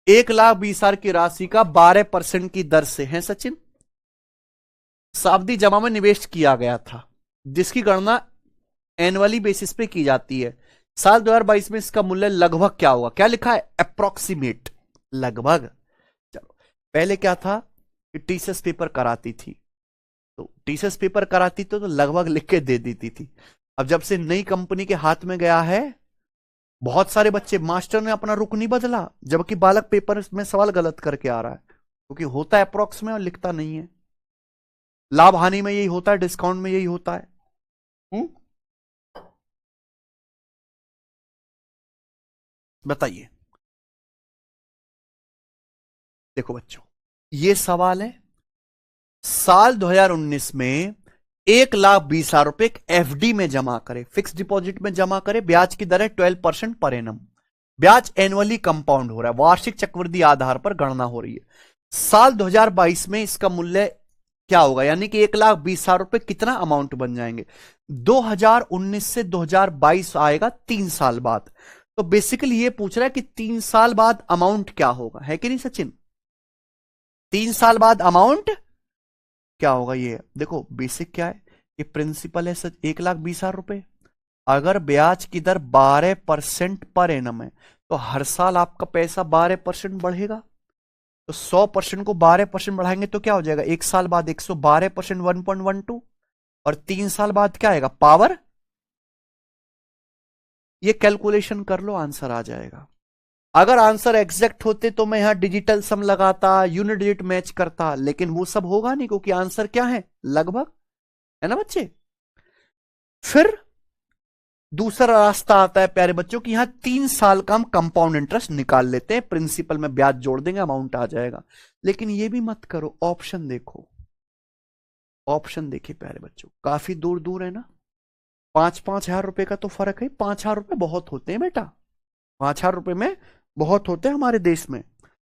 A: 1,20,000 की राशि का 12% की दर से है सचिन सावधि जमा में निवेश किया गया था, जिसकी गणना एनुअली बेसिस पे की जाती है। साल 2022 में इसका मूल्य लगभग क्या होगा, क्या लिखा है, अप्रोक्सीमेट, लगभग। चलो पहले क्या था कि टीसीएस पेपर कराती थी, तो टीसीएस पेपर कराती तो लगभग लिख के दे देती थी। अब जब से नई कंपनी के हाथ में गया है, बहुत सारे बच्चे, मास्टर ने अपना रुख नहीं बदला, जबकि बालक पेपर में सवाल गलत करके आ रहा है, क्योंकि होता है अप्रोक्स में और लिखता नहीं है। लाभ हानि में यही होता है, डिस्काउंट में यही होता है। बताइए। देखो बच्चों, ये सवाल है, साल 2019 में 1,20,000 रुपए एक एफडी में जमा करे, फिक्स डिपॉजिट में जमा करे, ब्याज की दर है 12% पर एनम, ब्याज एनुअली कंपाउंड हो रहा है, वार्षिक चक्रवृद्धि आधार पर गणना हो रही है। साल 2022 में इसका मूल्य क्या होगा, यानी कि 1,20,000 रुपए कितना अमाउंट बन जाएंगे। 2019 से 2022 आएगा 3 साल बाद, तो बेसिकली ये पूछ रहा है कि 3 साल बाद अमाउंट क्या होगा, है कि नहीं सचिन। 3 साल बाद अमाउंट क्या होगा, ये देखो बेसिक क्या है, ये प्रिंसिपल है सच 1,20,000 रुपए, अगर ब्याज की दर 12% पर एनम है, तो हर साल आपका पैसा 12% बढ़ेगा। तो 100% को 12% बढ़ाएंगे तो क्या हो जाएगा, एक साल बाद 112% 1.12, और 3 साल बाद क्या आएगा, पावर। ये कैलकुलेशन कर लो, आंसर आ जाएगा। अगर आंसर एग्जैक्ट होते तो मैं यहां डिजिटल सम लगाता, यूनिट डिजिट मैच करता, लेकिन वो सब होगा नहीं, क्योंकि आंसर क्या है, लगभग, है ना बच्चे। फिर दूसरा रास्ता आता है प्यारे बच्चों की, यहां 3 साल का हम कंपाउंड इंटरेस्ट निकाल लेते हैं, प्रिंसिपल में ब्याज जोड़ देंगे, अमाउंट आ जाएगा। लेकिन ये भी मत करो, ऑप्शन देखो, ऑप्शन देखिए प्यारे बच्चों, काफी दूर दूर है ना, 5-5 हजार रुपए का तो फर्क है। 5 हजार रुपए बहुत होते हैं बेटा, 5 हजार रुपए में बहुत होते हैं हमारे देश में।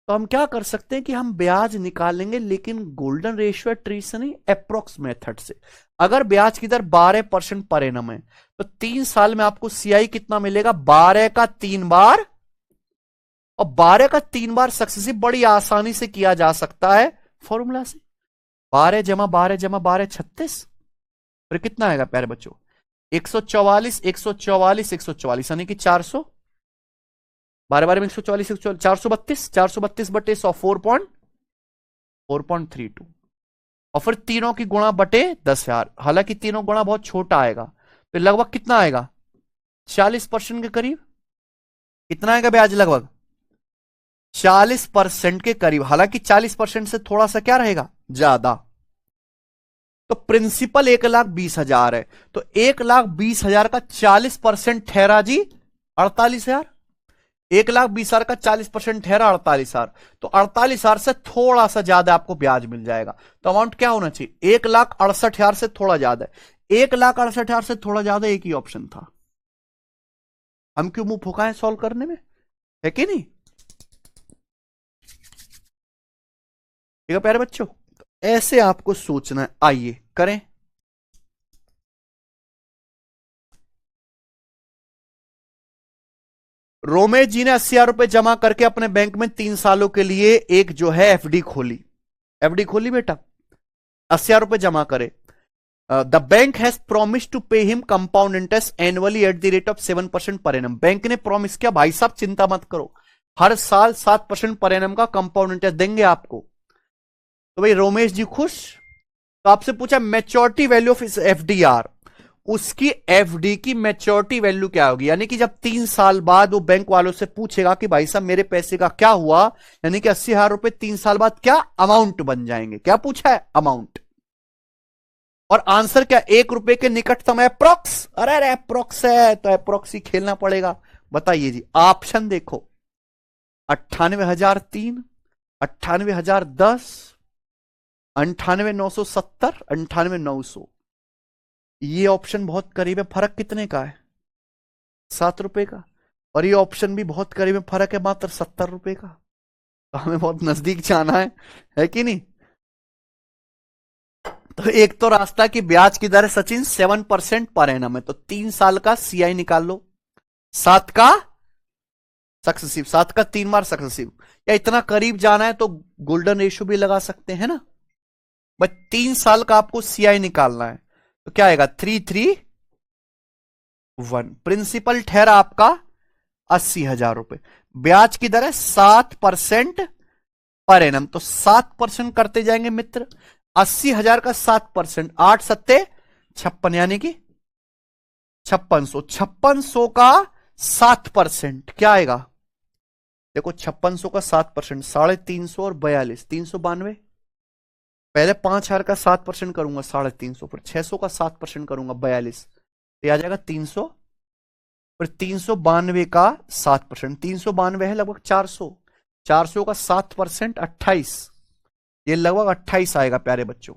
A: तो हम क्या कर सकते हैं कि हम ब्याज निकालेंगे, लेकिन गोल्डन रेशियो ट्री से नहीं, अप्रोक्स मेथड से। अगर ब्याज की दर 12% पर एनम है, तो 3 साल में आपको सीआई कितना मिलेगा, 12 का 3 बार, और 12 का 3 बार सक्सेसिव बड़ी आसानी से किया जा सकता है फॉर्मूला से, 12 जमा 12 जमा 12 36, फिर कितना आएगा प्यारे बच्चों, 144 144 144, यानी कि 400, 12 में 144 432 432 बटे 100 4.32, और फिर तीनों की गुणा बटे 10,000। हालांकि तीनों गुणा बहुत छोटा आएगा, तो लगभग कितना आएगा, 40% के करीब। कितना आएगा ब्याज, लगभग 40% के करीब। हालांकि 40% से थोड़ा सा क्या रहेगा, ज्यादा। तो प्रिंसिपल 1,20,000 है, तो 1,20,000 का 40% ठहरा जी 48,000। 1,20,000 का 40% ठहरा 48,000, तो 48,000 से थोड़ा सा ज्यादा आपको ब्याज मिल जाएगा। तो अमाउंट क्या होना चाहिए, 1,68,000 से थोड़ा ज्यादा। 1,68,000 से थोड़ा ज्यादा एक ही ऑप्शन था, हम क्यों मुंह फुकाएं सॉल्व करने में, है कि नहीं। ठीक है प्यारे बच्चों, ऐसे आपको सोचना है। आइए करें। रोमेश जी ने 80,000 रुपए जमा करके अपने बैंक में 3 सालों के लिए एक जो है एफडी खोली। एफडी खोली बेटा, 80,000 रुपए जमा करे। The bank has promise to pay him compound interest annually at the rate of 7% per annum. Bank ने प्रॉमिस किया, भाई साहब चिंता मत करो, हर साल 7% पर एनम का कंपाउंड इंटरेस्ट देंगे आपको। तो भाई रोमेश जी खुश। तो आपसे पूछा मैच्योरिटी वैल्यू ऑफ इस एफडीआर, उसकी एफडी की मैच्योरिटी वैल्यू क्या होगी, यानी कि जब 3 साल बाद वो बैंक वालों से पूछेगा कि भाई साहब मेरे पैसे का क्या हुआ, यानी कि 80,000 रुपए 3 साल बाद क्या अमाउंट बन जाएंगे। क्या पूछा है, अमाउंट। और आंसर क्या, 1 रुपए के निकटतम अप्रोक्स। अरे अरे अप्रोक्स है तो अप्रोक्स ही खेलना पड़ेगा। बताइए जी, ऑप्शन देखो, 98,003, 98,010, 98,970, 98,900। ये ऑप्शन बहुत करीब है, फर्क कितने का है, 7 रुपए का। और ये ऑप्शन भी बहुत करीब है, फर्क है मात्र 70 रुपए का। तो हमें बहुत नजदीक जाना है कि नहीं। तो एक तो रास्ता की ब्याज की दर है सचिन 7% पर एनम है, तो 3 साल का सीआई निकाल लो, 7 का सक्सेसिव, 7 का 3 बार सक्सेसिव। या इतना करीब जाना है तो गोल्डन रेशियो भी लगा सकते हैं ना। बस 3 साल का आपको सीआई निकालना है, तो क्या आएगा 331। प्रिंसिपल ठहरा आपका 80,000 रुपए, ब्याज की दर है 7% पर एनम, तो 7% करते जाएंगे मित्र। 80,000 का 7%, 8 सत्ते 56, यानी कि 5600। 5600 का 7% क्या आएगा, देखो 5600 का 7%, 350 और 42, 392। पहले 5,000 का 7% करूंगा 350, फिर 600 का 7% करूंगा 42, तो आ जाएगा 300। फिर 392 का 7%, 392 है लगभग 400, 400 का 7% 28, ये लगभग 28 आएगा प्यारे बच्चों।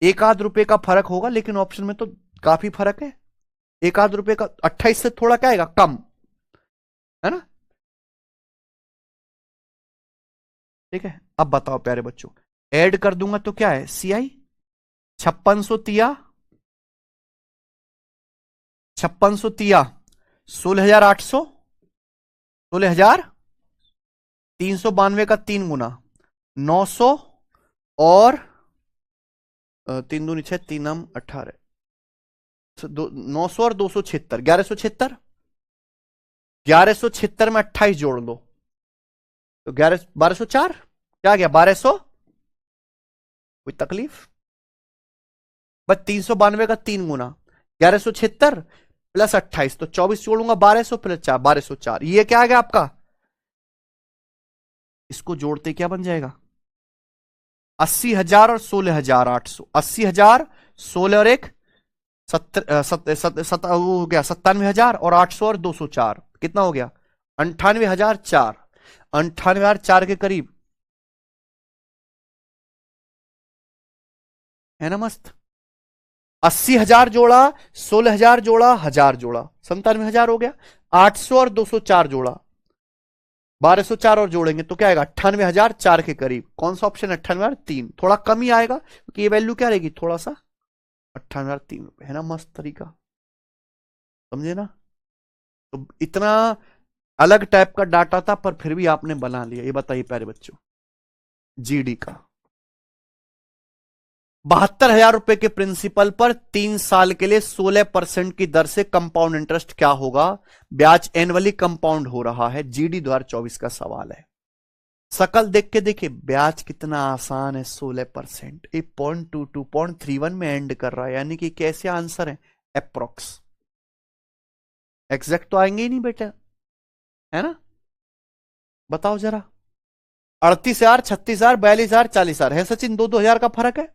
A: 1 आध रुपए का फर्क होगा, लेकिन ऑप्शन में तो काफी फर्क है। 1 आध रुपए का 28 से थोड़ा क्या आएगा, कम है ना। ठीक है, अब बताओ प्यारे बच्चों, ऐड कर दूंगा तो क्या है सीआई 5600 तिया 5600 तिया 16,800, 16,392 का 3 गुना 900 और 3 दूनी 6, 3 18, 900 और 276, 1176। 1176 में 28 जोड़ लो तो 1204, क्या गया 1200। कोई तकलीफ, बस 392 का 3 गुना 1176 प्लस 28, तो 24 जोड़ूंगा 1200 प्लस 4, 1204। ये क्या आ गया आपका, इसको जोड़ते क्या बन जाएगा, 80,000 और 16,800, 80,000 16 और 1 वो हो गया 97,000 और 800 और 204, कितना हो गया 98,004, 98,004 के करीब है ना मस्त। 80,000 जोड़ा, 16,000 जोड़ा, 1,000 जोड़ा, 97,000 हो गया। 800 और 204 जोड़ा, 1204 और जोड़ेंगे तो क्या आएगा 98,004 के करीब। कौन सा ऑप्शन, 98,003, थोड़ा कम ही आएगा क्योंकि ये वैल्यू क्या रहेगी थोड़ा सा 98,003 है ना, मस्त तरीका, समझे ना। तो इतना अलग टाइप का डाटा था पर फिर भी आपने बना लिया, ये बताइए प्यारे बच्चों। जीडी का 72,000 रुपए के प्रिंसिपल पर 3 साल के लिए 16% की दर से कंपाउंड इंटरेस्ट क्या होगा, ब्याज एनुअली कंपाउंड हो रहा है, जीडी 2024 का सवाल है। सकल देख के देखिए ब्याज कितना आसान है, 16%, 0.22 0.31 में एंड कर रहा है, यानी कि कैसे आंसर है अप्रोक्स, एग्जैक्ट तो आएंगे ही नहीं बेटा, है ना। बताओ जरा, 38,000, 36,000, 42,000, 40,000 है सचिन, 2-2 हजार का फर्क है।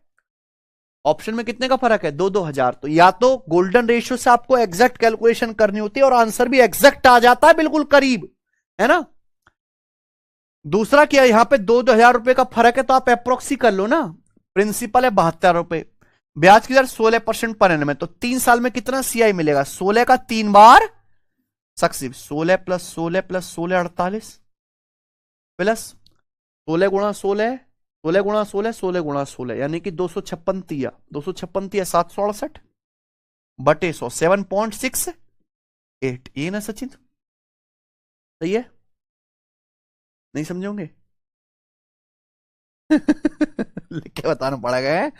A: ऑप्शन में कितने का फर्क है, 2-2 हजार। तो या तो गोल्डन रेशियो से आपको एग्जैक्ट कैलकुलेशन करनी होती है और आंसर भी एग्जैक्ट आ जाता है बिल्कुल करीब, है ना। दूसरा क्या, यहां पे 2-2 हजार रुपए का फर्क है तो आप अप्रोक्सी कर लो ना। प्रिंसिपल है 72 रुपए, ब्याज की दर 16% पर एनम है, तो 3 साल में कितना सीआई मिलेगा, 16 का 3 बार सक्सेसिव, 16 प्लस 16 प्लस 16 48 प्लस 16 गुणा 16, 16 गुणा 16, 16 गुणा 16, यानी कि 256 तिया, 256 तिया 768 बटे 100, 7.68, ये ना सचिन, सही है, नहीं समझोगे लिख के बताना पड़ेगा।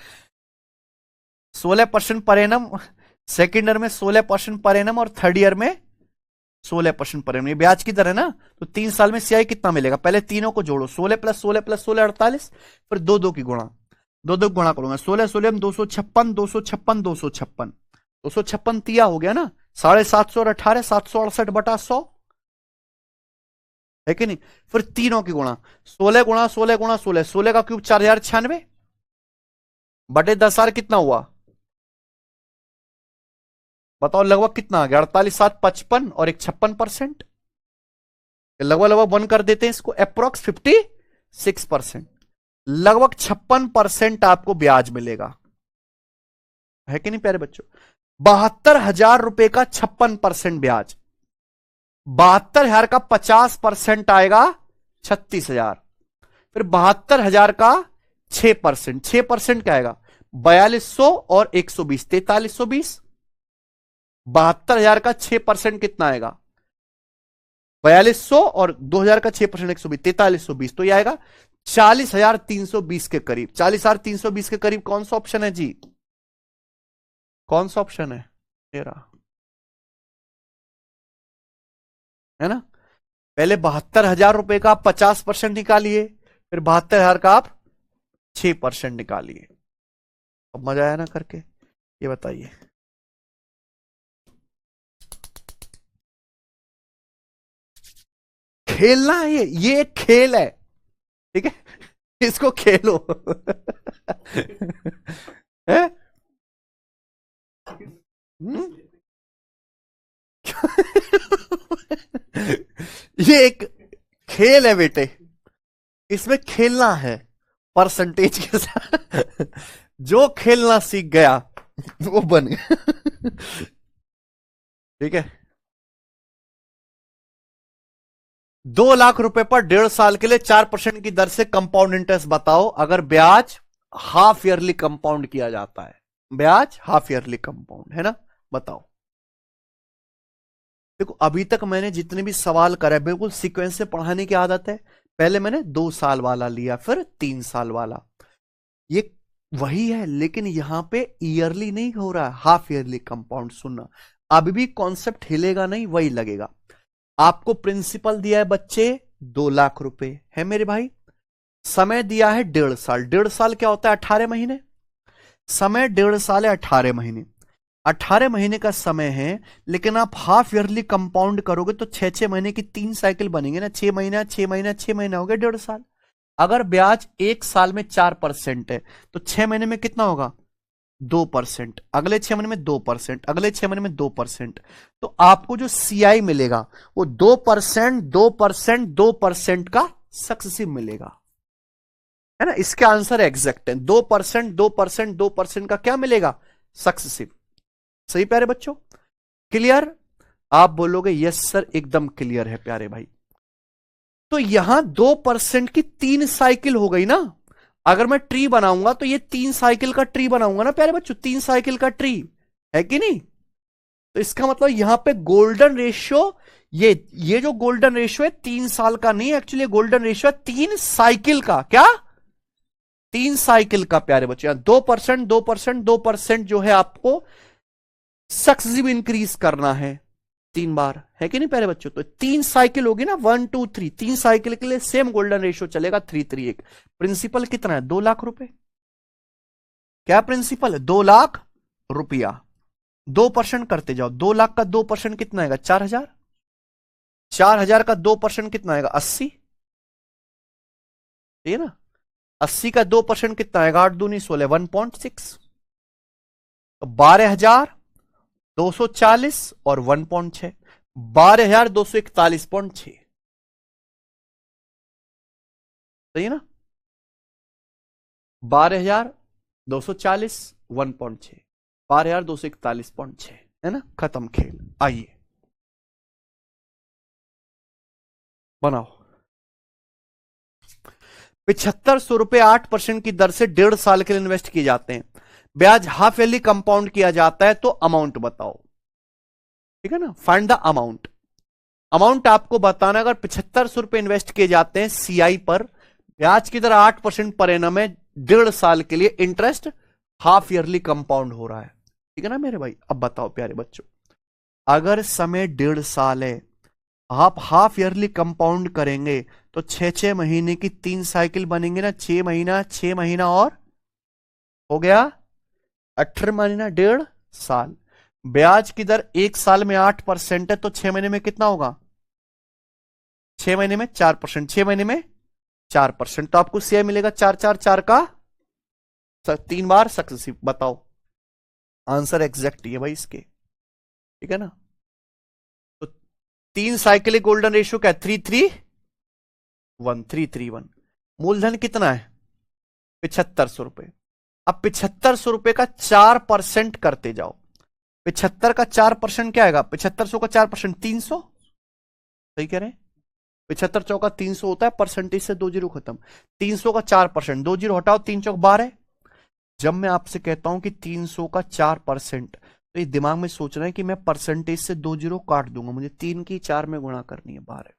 A: 16% पर एनम, सेकेंड ईयर में 16% पर एनम और थर्ड ईयर में 16% पर एनम, ये ब्याज की दर है ना। तो 3 साल में सीआई कितना मिलेगा, पहले तीनों को जोड़ो, 16 प्लस 16 प्लस 16 48, फिर 2-2 की गुणा, 2-2 गुणा करूंगा, 16 में 256, 256, 256, 256 तिया हो गया ना, 750 और 18, 768 बटा 100 है कि नहीं। फिर तीनों की गुणा, 16 गुणा 16 गुणा 16, 16 का क्यूब 4,096 बटे 10,000 कितना हुआ बताओ लगभग कितना आ गया, 48,755 और एक 56%, लगभग लगभग वन कर देते हैं इसको, अप्रोक्स 56%, लगभग 56% आपको ब्याज मिलेगा, है कि नहीं प्यारे बच्चों। 72,000 रुपए का 56% ब्याज, 72,000 का 50% आएगा 36,000, फिर 72,000 का 6%, 6% क्या आएगा 4200 और 120, 4320। 72,000 का 6% कितना आएगा 4200 और 2,000 का 6% 120, 4320, तो ये आएगा 40,320 के करीब। 40,320 के करीब कौन सा ऑप्शन है जी, कौन सा ऑप्शन है मेरा, है ना। पहले 72,000 रुपए का आप 50% निकालिए, फिर 72,000 का आप 6% निकालिए। अब मजा आया ना करके, ये बताइए। खेलना है ये एक खेल है, ठीक है, इसको खेलो है? ये एक खेल है बेटे, इसमें खेलना है परसेंटेज के साथ जो खेलना सीख गया वो बन गया ठीक है। 2 लाख रुपए पर 1.5 साल के लिए 4% की दर से कंपाउंड इंटरेस्ट बताओ, अगर ब्याज हाफ ईयरली कंपाउंड किया जाता है, ब्याज हाफ ईयरली कंपाउंड है ना, बताओ। देखो अभी तक मैंने जितने भी सवाल करे बिल्कुल सीक्वेंस से पढ़ाने की आदत है। पहले मैंने 2 साल वाला लिया, फिर 3 साल वाला, ये वही है, लेकिन यहां पे ईयरली नहीं हो रहा है, हाफ ईयरली कंपाउंड। सुनना, अभी भी कॉन्सेप्ट हिलेगा नहीं, वही लगेगा। आपको प्रिंसिपल दिया है बच्चे 2 लाख रुपए, है मेरे भाई। समय दिया है 1.5 साल, 1.5 साल क्या होता है 18 महीने, समय 1.5 साल है 18 महीने, 18 महीने का समय है। लेकिन आप हाफ ईयरली कंपाउंड करोगे तो 6-6 महीने की 3 साइकिल बनेंगे ना, 6 महीना 6 महीना 6 महीना हो गया 1.5 साल। अगर ब्याज 1 साल में 4% है तो 6 महीने में कितना होगा 2%, अगले 6 महीने में 2%, अगले 6 महीने में 2%। तो आपको जो सीआई मिलेगा वो 2%, 2%, 2% का सक्सेसिव मिलेगा, है ना। इसका आंसर एग्जैक्ट है, 2%, 2%, 2% का क्या मिलेगा सक्सेसिव। सही प्यारे बच्चों, क्लियर। आप बोलोगे यस सर एकदम क्लियर है प्यारे भाई। तो यहां 2% की 3 साइकिल हो गई ना। अगर मैं ट्री बनाऊंगा तो ये 3 साइकिल का ट्री बनाऊंगा ना प्यारे बच्चों, 3 साइकिल का ट्री है कि नहीं। तो इसका मतलब यहां पे गोल्डन रेशियो, ये जो गोल्डन रेशियो है 3 साल का नहीं, एक्चुअली गोल्डन रेशियो है 3 साइकिल का। क्या 3 साइकिल का प्यारे बच्चों। 2%, 2%, 2% जो है आपको सक्सेसिव इंक्रीज करना है 3 बार, है कि नहीं प्यारे बच्चों। तो 3 साइकिल होगी ना, 1 2 3, 3 साइकिल के लिए सेम गोल्डन रेशियो चलेगा 3 3 1। प्रिंसिपल कितना है 2 लाख रुपए, क्या प्रिंसिपल है 2 लाख रुपया। 2% करते जाओ, 2 लाख का 2% कितना आएगा 4,000, 4,000 का 2% कितना आएगा 80, ठीक है ना। 80 का 2% कितना आएगा 8 दूनी 16, 1.6। तो 12,240 और 1.6, 12,241.6, सही है ना। 12,240 1.6, 12,241.6, है ना। खत्म खेल। आइए बनाओ। 7,500 रुपए 8% की दर से 1.5 साल के लिए इन्वेस्ट किए जाते हैं, ब्याज हाफ ईयरली कंपाउंड किया जाता है, तो अमाउंट बताओ, ठीक है ना। Find the amount. अमाउंट आपको बताना, अगर 7,500 रुपए इन्वेस्ट किए जाते हैं सीआई पर, ब्याज की दर 8% पर एनम है, 1.5 साल के लिए इंटरेस्ट हाफ ईयरली कंपाउंड हो रहा है, ठीक है ना मेरे भाई। अब बताओ प्यारे बच्चों, अगर समय 1.5 साल है, आप हाफ ईयरली कंपाउंड करेंगे तो 6-6 महीने की 3 साइकिल बनेंगे ना, 6 महीना 6 महीना और हो गया 18 महीना 1.5 साल। ब्याज की दर 1 साल में 8% है, तो 6 महीने में कितना होगा 6 महीने में 4%, 6 महीने में 4%, तो आपको सीआई मिलेगा 4 का 3 बार सक्सेसिव। बताओ आंसर एग्जैक्ट है भाई इसके। ठीक है ना। तो 3 साइकिलिक गोल्डन रेशियो क्या है? 331, 331। मूलधन कितना है? 7500 रुपए। अब 7500 रुपए का 4% करते जाओ। 75 का 4% क्या आएगा? 7500 का 4% 300। सही कह रहे हैं? 75 चौका 300 होता है, परसेंटेज से 2 जीरो खत्म। 300 का 4%, 2 जीरो हटाओ, 3 चौक 12। जब मैं आपसे कहता हूं कि 300 का 4%, तो ये दिमाग में सोच रहे हैं कि मैं परसेंटेज से 2 जीरो काट दूंगा, मुझे 3 की 4 में गुणा करनी है, 12।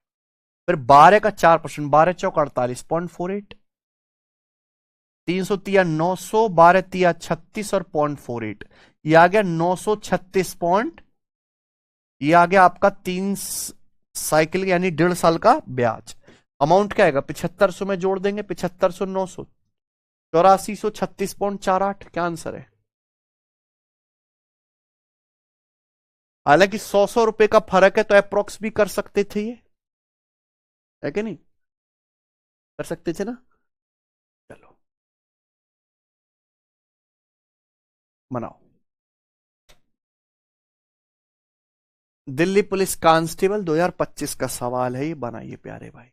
A: फिर 12 का 4%, 12 चौक 48.48। 300 तिया 900, 12 तिया 36 और 0.48। ये आ गया 936 पॉइंट। ये आ गया आपका 3 साइकिल यानी 1.5 साल का ब्याज। अमाउंट क्या आएगा? 7500 में जोड़ देंगे, 7500 900 8436.48। क्या आंसर है? हालांकि 100 रुपए का फर्क है, तो अप्रोक्स भी कर सकते थे, ये है कि नहीं? कर सकते थे ना। चलो बनाओ। दिल्ली पुलिस कांस्टेबल 2025 का सवाल है, ये बनाइए प्यारे भाई।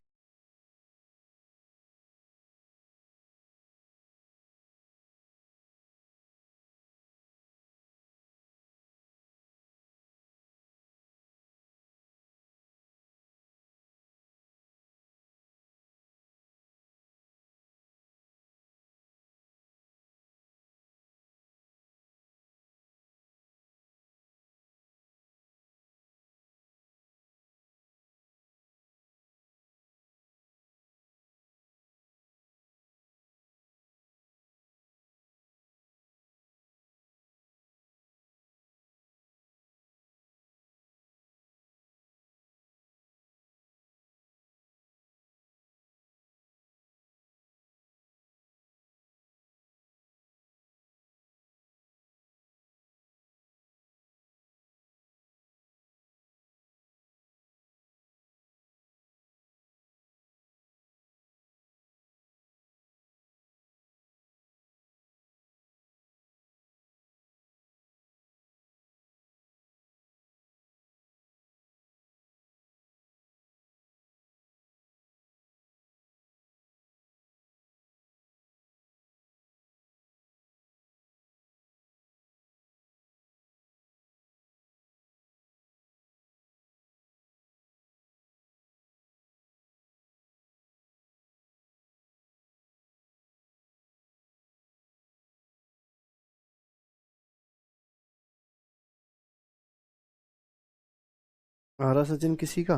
A: हरा सचिन किसी का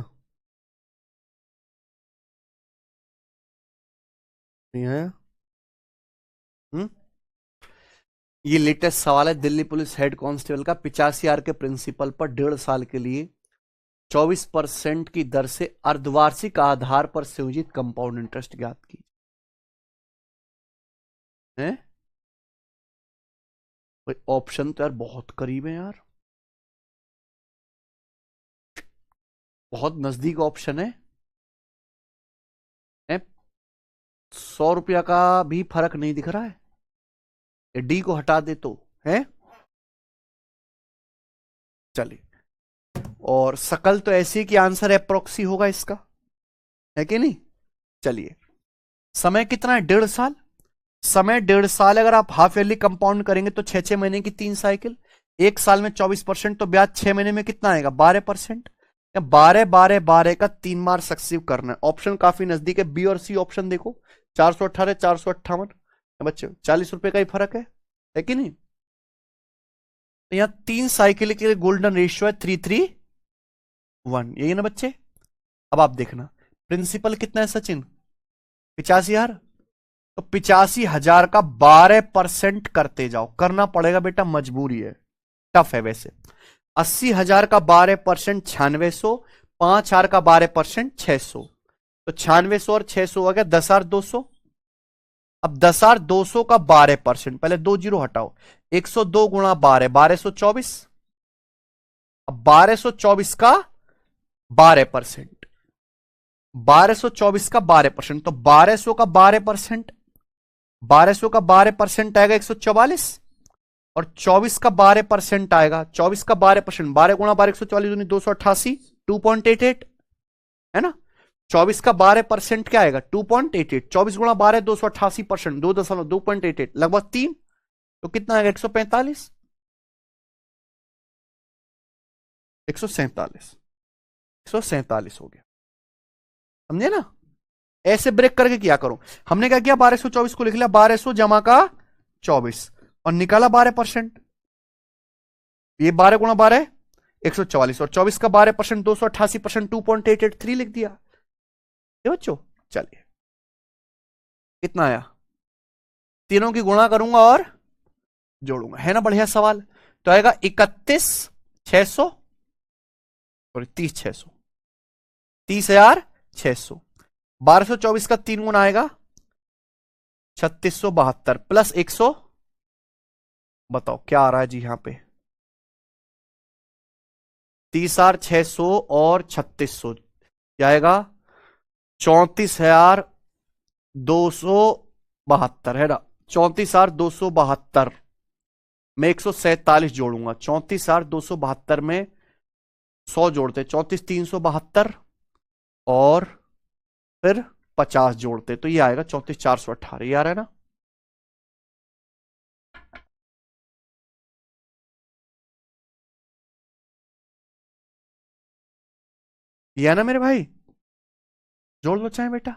A: नहीं आया। हम्म। ये लेटेस्ट सवाल है। दिल्ली पुलिस हेड कांस्टेबल का 85 आर के प्रिंसिपल पर 1.5 साल के लिए 24% की दर से अर्धवार्षिक आधार पर संयोजित कंपाउंड इंटरेस्ट ज्ञात की है। ऑप्शन तो यार बहुत करीब है यार, बहुत नजदीक ऑप्शन है। 100 रुपया का भी फर्क नहीं दिख रहा है, डी को हटा दे तो है। चलिए, और सकल तो ऐसी कि आंसर अप्रोक्सी होगा इसका, है कि नहीं? चलिए, समय कितना है? 1.5 साल। समय 1.5 साल, अगर आप हाफ ईयरली कंपाउंड करेंगे तो 6-6 महीने की 3 साइकिल, 1 साल में 24%, तो ब्याज 6 महीने में कितना आएगा? 12%। या 12 का 3 बार सक्सेसिव करना है। ऑप्शन काफी नजदीक है, बी और सी ऑप्शन देखो। 418, 458 बच्चे, 40 रुपए का ही फर्क है कि नहीं? तो यहां 3 साइकिल के लिए गोल्डन रेशियो है 331, यही ना बच्चे? अब आप देखना, प्रिंसिपल कितना है सचिन? 85,000। तो 85,000 का 12% करते जाओ, करना पड़ेगा बेटा, मजबूरी है, टफ है वैसे। 80,000 का 12% 9600, 5,000 का 12% 600, तो 9600 और 600 हो गया 10,200। अब 10,200 का 12%, पहले 2 जीरो हटाओ, 102 गुणा 12, 1224। अब 1224 का 12%, 1224 का 12%, तो 1200 का 12%, 1200 का 12% आएगा 144, और 24 का 12% आएगा। 24 का 12%, 12 गुणा 12 144 दूनी 288, 2.88 है ना। 24 का 12% क्या आएगा 2.88, 24 गुणा 12 288%, 2.88 लगभग 3, तो कितना आएगा 145, 147, 147 हो गया। समझे ना। ऐसे ब्रेक करके क्या करो, हमने क्या किया 1224 को लिख लिया 1200 जमा का 24 और निकाला 12%, ये 12 गुणा 12 144 और 24 का 12% 288%, 2.883 लिख दिया। ये बच्चों चलिए कितना आया, तीनों की गुणा करूंगा और जोड़ूंगा, है ना बढ़िया सवाल। तो आएगा 31,600 और 30,600, 30,600। 1224 का 3 गुना आएगा 3672 प्लस 100, बताओ क्या आ रहा है जी यहां पे, 30,600 और 3600 क्या आएगा 34,272 है ना। 34,272 में 147 जोड़ूंगा, 34,272 में 100 जोड़ते 34,372 और फिर 50 जोड़ते तो ये आएगा 34,418, ये आ रहा है ना। ये है ना मेरे भाई, जोड़ लो चाहे बेटा।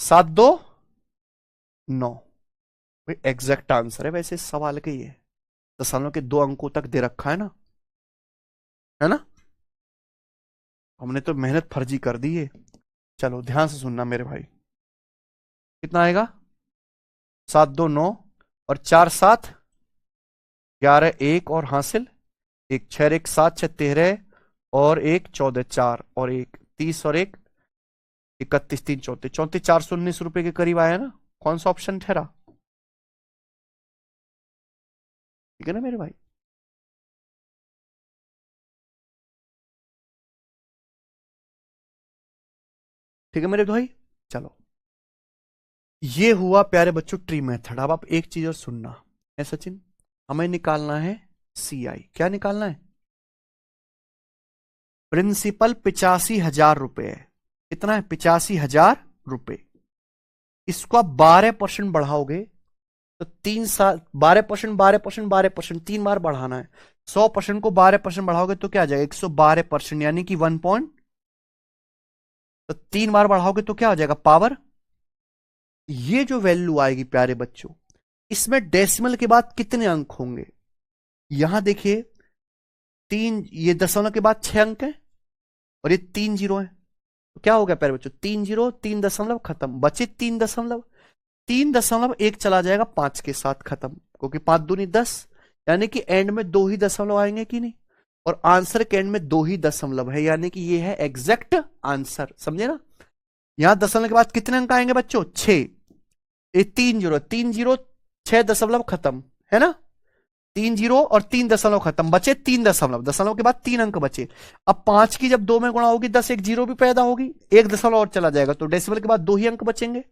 A: 729 एग्जैक्ट आंसर है वैसे इस सवाल के, ये दशमलव के 2 अंकों तक दे रखा है ना। हमने तो मेहनत फर्जी कर दी है। चलो ध्यान से सुनना मेरे भाई, कितना आएगा 729 और 4 7 11 1 और हासिल 1 6 1 7 6 13 और 1 14 4 और 1 30 और 1 31 3 34 34 419 रुपए के करीब आया ना। कौन सा ऑप्शन ठहरा, ठीक है ना मेरे भाई। ठीक है मेरे भाई। चलो ये हुआ प्यारे बच्चों ट्री मेथड। अब आप एक चीज और सुनना है सचिन, हमें निकालना है CI। क्या निकालना है, प्रिंसिपल 85,000 रुपए है। कितना है 85,000 रुपए। इसको आप 12% बढ़ाओगे तो 3 साल 12%, 12%, 12%, 3 बार बढ़ाना है। 100% को 12% बढ़ाओगे तो क्या आ जाएगा 112%, यानी कि 1 पॉइंट। तो 3 बार बढ़ाओगे तो क्या हो जाएगा पावर। ये जो वैल्यू आएगी प्यारे बच्चों, इसमें डेसिमल के बाद कितने अंक होंगे, यहां देखिए 3, ये दशमलव के बाद 6 अंक है और ये 3 जीरो है, तो क्या हो गया प्यारे बच्चों 3 जीरो 3 दशमलव खत्म, बचे 3 दशमलव। 3 दशमलव 1 चला जाएगा 5 के साथ खत्म, क्योंकि 5 दूनी 10, यानी कि एंड में 2 ही दशमलव आएंगे कि नहीं, और आंसर के एंड में 2 ही दशमलव है, यानी कि ये है एग्जैक्ट आंसर। समझे ना। यहां दशमलव के बाद कितने अंक आएंगे बच्चों 6, ये 3 जीरो 3 जीरो 6 दशमलव खत्म है ना। 3 जीरो और 3 दशमलव खत्म, बचे 3 दशमलव, दशमलव के बाद 3 अंक बचे। अब 5 की जब 2 में गुणा होगी 10, एक जीरो भी पैदा होगी, 1 दशमलव और चला जाएगा, तो डेसिमल के बाद 2 ही अंक बचेंगे,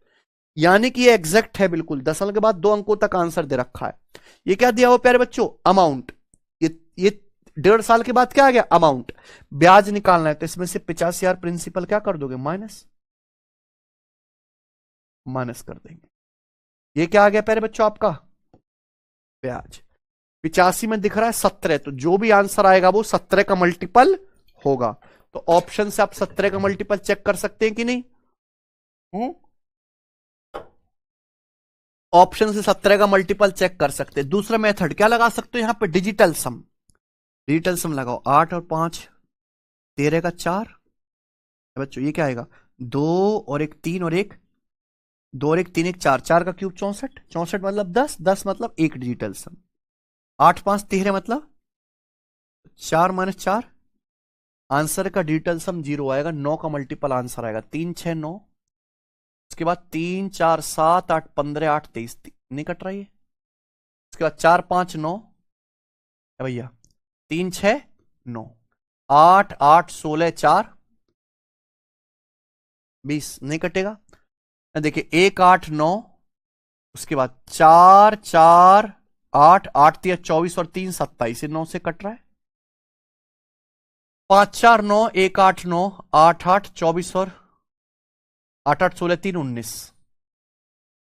A: यानी कि ये एग्जैक्ट है बिल्कुल। दशमलव के बाद 2 अंकों तक आंसर दे रखा है। ये क्या दिया हुआ प्यारे बच्चों अमाउंट, ये 1.5 साल के बाद क्या आ गया अमाउंट, ब्याज निकालना है, तो इसमें से 85,000 प्रिंसिपल क्या कर दोगे माइनस कर देंगे। ये क्या आ गया प्यारे बच्चों आपका ब्याज। 85 में दिख रहा है 17, तो जो भी आंसर आएगा वो 17 का मल्टीपल होगा। तो ऑप्शन से आप 17 का मल्टीपल चेक कर सकते हैं कि नहीं, ऑप्शन से 17 का मल्टीपल चेक कर सकते हैं। दूसरा मेथड क्या लगा सकते हो यहां पे डिजिटल सम, डिजिटल सम लगाओ 8 और 5 13 का 4, बच्चों ये क्या आएगा 2 और 1 3 और 1 2 और 1 3 1 4, 4 का क्यूब 64, 64 मतलब 10, 10 मतलब 1 डिजिटल सम, 8 5 13 मतलब 4 - 4, आंसर का डिजिटल सम 0 आएगा। 9 का मल्टीपल आंसर आएगा 3 6 9, उसके बाद 3 4 7 8 15 8 23, नहीं कट रहा है। उसके बाद 4 5 9 भैया 3 6 9, 8 8 16 4 20, नहीं कटेगा। देखिए 1 8 9, उसके बाद 4 4 8 8 3 24 और 3 27, 9 से कट रहा है। 5 4 9 1 8 9 8 8 24 और 8 8 16 3 19।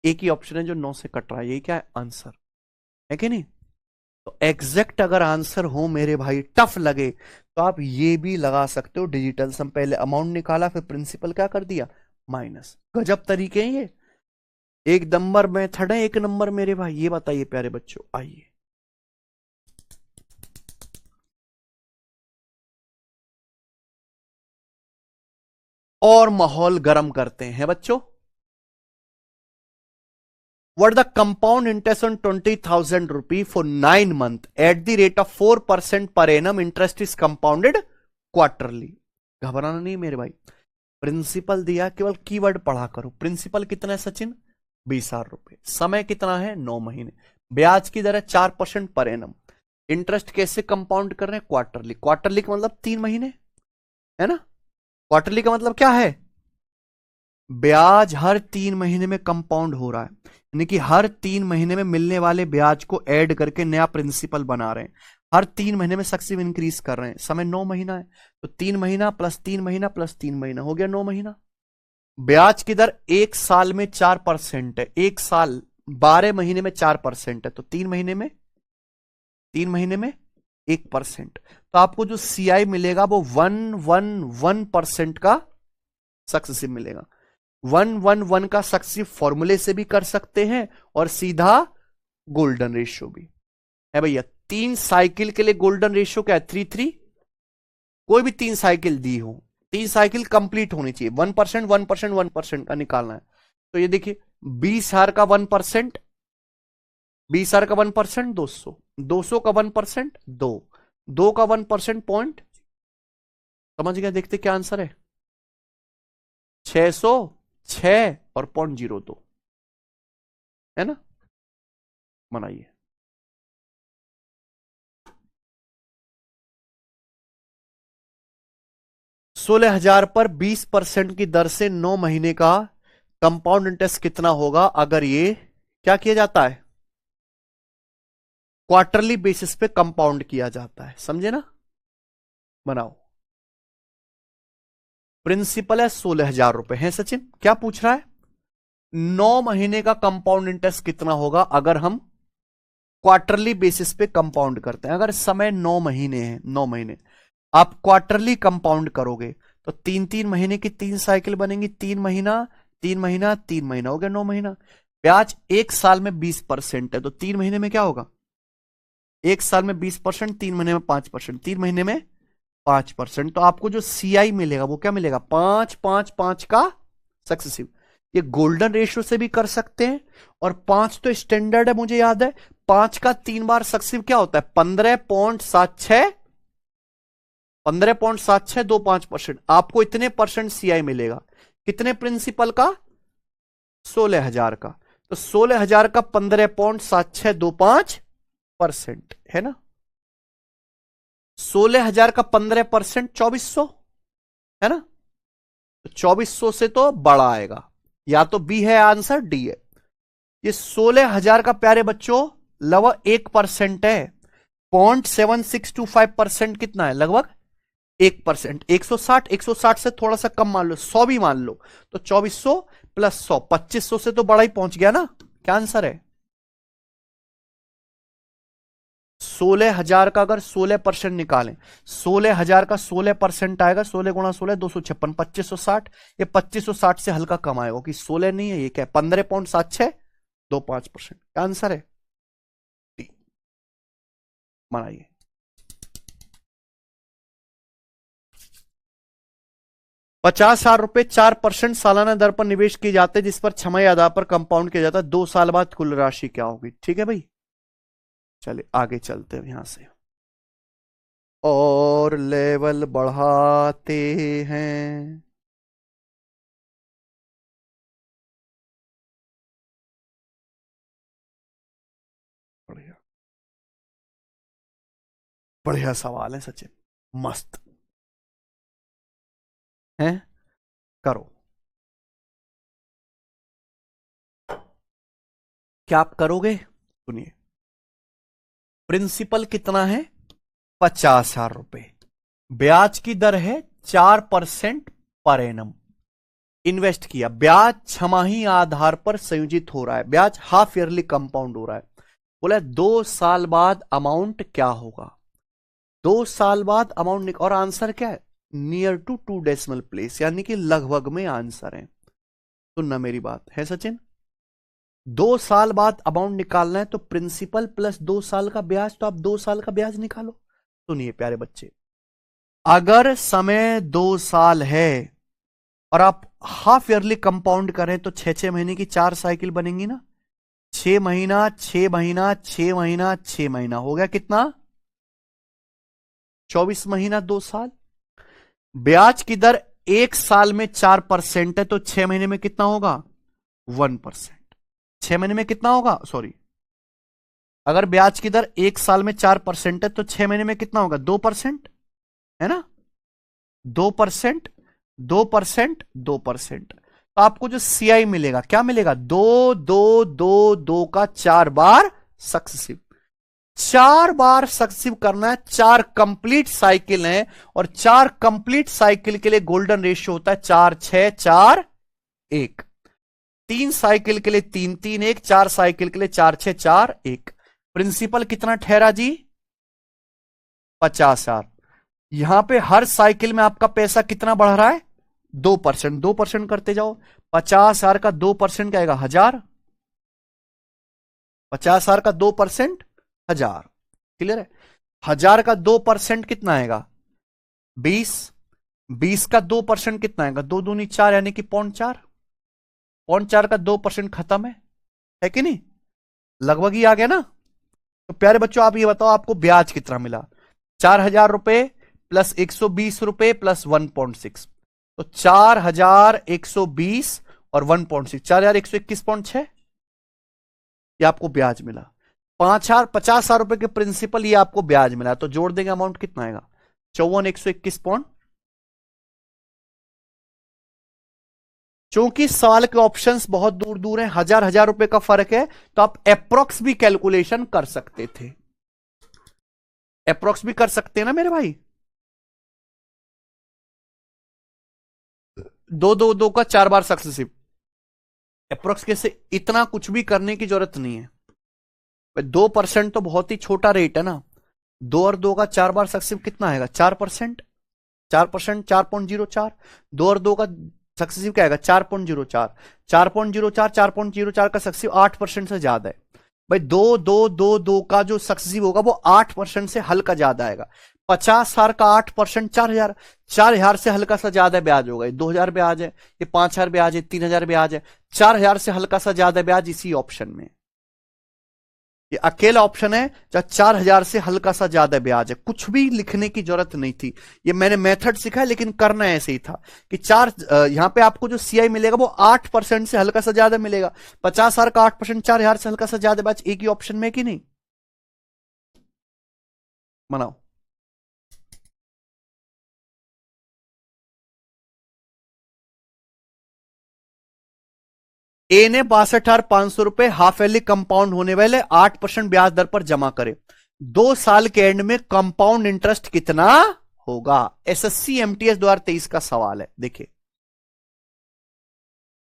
A: एक ही ऑप्शन है जो 9 से कट रहा है, यही क्या है आंसर है कि नहीं? तो एग्जैक्ट अगर आंसर हो मेरे भाई, टफ लगे तो आप ये भी लगा सकते हो डिजिटल सम। पहले अमाउंट निकाला फिर प्रिंसिपल क्या कर दिया माइनस। गजब तरीके हैं ये, एक नंबर मेथड है, एक नंबर मेरे भाई। ये बताइए प्यारे बच्चों, आइए और माहौल गर्म करते हैं बच्चों। What the compound interest on 20,000 rupee for 9 months at the rate of 4% per annum interest is compounded quarterly। घबराना नहीं मेरे भाई, प्रिंसिपल दिया, केवल कीवर्ड पढ़ा करो। प्रिंसिपल कितना है सचिन? 20,000 रुपए। समय कितना है? 9 महीने। ब्याज की दर है 4% पर एनम। इंटरेस्ट कैसे कंपाउंड कर रहे हैं? क्वार्टरली। क्वार्टरली का मतलब 3 महीने है ना। क्वार्टरली का मतलब क्या है? ब्याज हर 3 महीने में कंपाउंड हो रहा है, यानी कि हर 3 महीने में मिलने वाले ब्याज को ऐड करके नया प्रिंसिपल बना रहे हैं। हर 3 महीने में सक्सेसिव इंक्रीज कर रहे हैं। समय 9 महीना है, तो 3 महीना प्लस 3 महीना प्लस 3 महीना हो गया 9 महीना। ब्याज की दर 1 साल में 4% है। 1 साल 12 महीने में 4% है, तो 3 महीने में 1%। तो आपको जो सीआई मिलेगा वो 111% का सक्सेसिव मिलेगा। 111 का सक्सेसिव फॉर्मूले से भी कर सकते हैं और सीधा गोल्डन रेशियो भी है भैया। 3 साइकिल के लिए गोल्डन रेशियो क्या है? 3 3। कोई भी 3 साइकिल दी हो, 3 साइकिल कंप्लीट होनी चाहिए। 1% 1% 1% का निकालना है। तो ये देखिए 20,000 का 1%, 20,000 का 1% 200, 200 का 1% 2, 2 का 1% पॉइंट। समझ गया? देखते क्या आंसर है। 606 और 0.02 है ना। बनाइए। 16,000 पर 20% की दर से 9 महीने का कंपाउंड इंटरेस्ट कितना होगा अगर ये क्या किया जाता है? क्वार्टरली बेसिस पे कंपाउंड किया जाता है। समझे ना? बनाओ। प्रिंसिपल है 16,000 रुपए है सचिन। क्या पूछ रहा है? 9 महीने का कंपाउंड इंटरेस्ट कितना होगा अगर हम क्वार्टरली बेसिस पे कंपाउंड करते हैं। अगर समय 9 महीने है, 9 महीने आप क्वार्टरली कंपाउंड करोगे तो 3 3 महीने की 3 साइकिल बनेंगी। 3 महीना 3 महीना 3 महीना हो गया 9 महीना। ब्याज 1 साल में 20% है, तो 3 महीने में क्या होगा? 1 साल में 20%, 3 महीने में 5%, 3 महीने में 5%। तो आपको जो सीआई मिलेगा वो क्या मिलेगा? 5 5 5 का सक्सेसिव। ये गोल्डन रेशियो से भी कर सकते हैं, और 5 तो स्टैंडर्ड है, मुझे याद है। 5 का 3 बार सक्सेसिव क्या होता है? 15.76, 15.76 25%। आपको इतने परसेंट सीआई मिलेगा। कितने प्रिंसिपल का? 16,000 का। तो 16,000 का 15.7625% है ना। 16,000 का 15% 2400 है ना। तो 2400 से तो बड़ा आएगा, या तो बी है आंसर, डी है। ये 16,000 का प्यारे बच्चों लगभग 1% है। 0.7625% कितना है? लगभग 1%। 160, 160 से थोड़ा सा कम मान लो, 100 भी मान लो, तो 2400 प्लस 100 2500 से तो बड़ा ही पहुंच गया ना। क्या आंसर है? 16,000 का अगर 16% निकालें, 16,000 का 16% आएगा। 16 गुणा 16 256, 2560। ये 2560 से हल्का कम आएगा कि 16 नहीं है, ये क्या है? 15.7625%। क्या आंसर है? बनाइए। 50,000 रुपए 4% सालाना दर पर निवेश किए जाते हैं, जिस पर छमाही आधार पर कंपाउंड किया जाता है। 2 साल बाद कुल राशि क्या होगी? ठीक है भाई, चलिए आगे चलते हैं यहां से और लेवल बढ़ाते हैं। बढ़िया, बढ़िया सवाल है सचिन, मस्त है। करो। क्या आप करोगे? सुनिए, प्रिंसिपल कितना है 50,000 रुपए, ब्याज की दर है 4% पर एनम, इन्वेस्ट किया, ब्याज छमाही आधार पर संयोजित हो रहा है, ब्याज हाफ ईयरली कंपाउंड हो रहा है। बोला 2 साल बाद अमाउंट क्या होगा, 2 साल बाद अमाउंट, और आंसर क्या है नियर टू 2 डेसिमल प्लेस, यानी कि लगभग में आंसर है। सुनना मेरी बात है सचिन, 2 साल बाद अमाउंट निकालना है तो प्रिंसिपल प्लस 2 साल का ब्याज, तो आप 2 साल का ब्याज निकालो। सुनिए प्यारे बच्चे, अगर समय 2 साल है और आप हाफ ईयरली कंपाउंड करें तो 6 महीने की 4 साइकिल बनेंगी ना, 6 महीना 6 महीना 6 महीना 6 महीना, हो गया कितना 24 महीना 2 साल। ब्याज की दर 1 साल में 4% है तो 6 महीने में कितना होगा 1%। 6 महीने में कितना होगा, सॉरी, अगर ब्याज की दर 1 साल में 4% है तो 6 महीने में कितना होगा 2%, है ना, 2%, 2%, 2%। तो आपको जो सीआई मिलेगा क्या मिलेगा, 2 2 2 2 का 4 बार सक्सेसिव, 4 बार सक्सेसिव करना है, 4 कंप्लीट साइकिल है, और 4 कंप्लीट साइकिल के लिए गोल्डन रेशियो होता है 4 6 4 1, 3 साइकिल के लिए 3 3 1, 4 साइकिल के लिए 4 6 4 1। प्रिंसिपल कितना ठहरा जी 50,000। यहां पे हर साइकिल में आपका पैसा कितना बढ़ रहा है 2%, 2% करते जाओ, 50,000 का 2% क्या आएगा 1000, 50,000 का 2% 1000, क्लियर है। 1000 का 2% कितना आएगा 20, 20 का 2% कितना आएगा 2 दूनी 4, यानी कि 0.4, 0.4 का 2% खत्म है कि नहीं, लगभग ही आ गया ना। तो प्यारे बच्चों आप ये बताओ आपको ब्याज कितना मिला, 4,000 रुपए प्लस 120 रुपए प्लस 1.6, तो 4,120 और 1.6, 4,121.6 ये आपको ब्याज मिला। 50,000 रुपए के प्रिंसिपल ये आपको ब्याज मिला, तो जोड़ देंगे अमाउंट कितना आएगा 54,121। चूंकि सवाल के ऑप्शंस बहुत दूर दूर हैं, 1,000 रुपए का फर्क है, तो आप अप्रोक्स भी कैलकुलेशन कर सकते थे, अप्रोक्स भी कर सकते हैं ना मेरे भाई, 2 2 2 का 4 बार सक्सेसिव, अप्रोक्स कैसे, इतना कुछ भी करने की जरूरत नहीं है। 2% तो बहुत ही छोटा रेट है ना, 2 और 2 का 4 बार सक्सेसिव कितना आएगा 4%, 4%, 4.04, 2 और 2 का सक्सेसिव क्या आएगा 4.04, 4.04, 4.04 का सक्सेसिव 8% से ज्यादा है भाई, 2 2 2 2 का जो सक्सेसिव होगा वो 8% से हल्का ज्यादा आएगा। 50,000 का 8% 4,000, 4,000 से हल्का सा ज्यादा ब्याज होगा, 2,000 ब्याज है, ये 5,000 ब्याज है, 3,000 ब्याज है, 4,000 से हल्का सा ज्यादा ब्याज इसी ऑप्शन में, ये अकेला ऑप्शन है जहां 4,000 से हल्का सा ज्यादा ब्याज है। कुछ भी लिखने की जरूरत नहीं थी, ये मैंने मेथड सीखा है, लेकिन करना ऐसे ही था कि यहां पे आपको जो सीआई मिलेगा वो 8% से हल्का सा ज्यादा मिलेगा, 50,000 का 8%, 4,000 से हल्का सा ज्यादा ब्याज, एक ही ऑप्शन में कि नहीं, बनाओ। ए ने 62,500 रुपए हाफ ईयरली कंपाउंड होने वाले 8% ब्याज दर पर जमा करे, 2 साल के एंड में कंपाउंड इंटरेस्ट कितना होगा, एसएससी एमटीएस 2023 का सवाल है। देखिए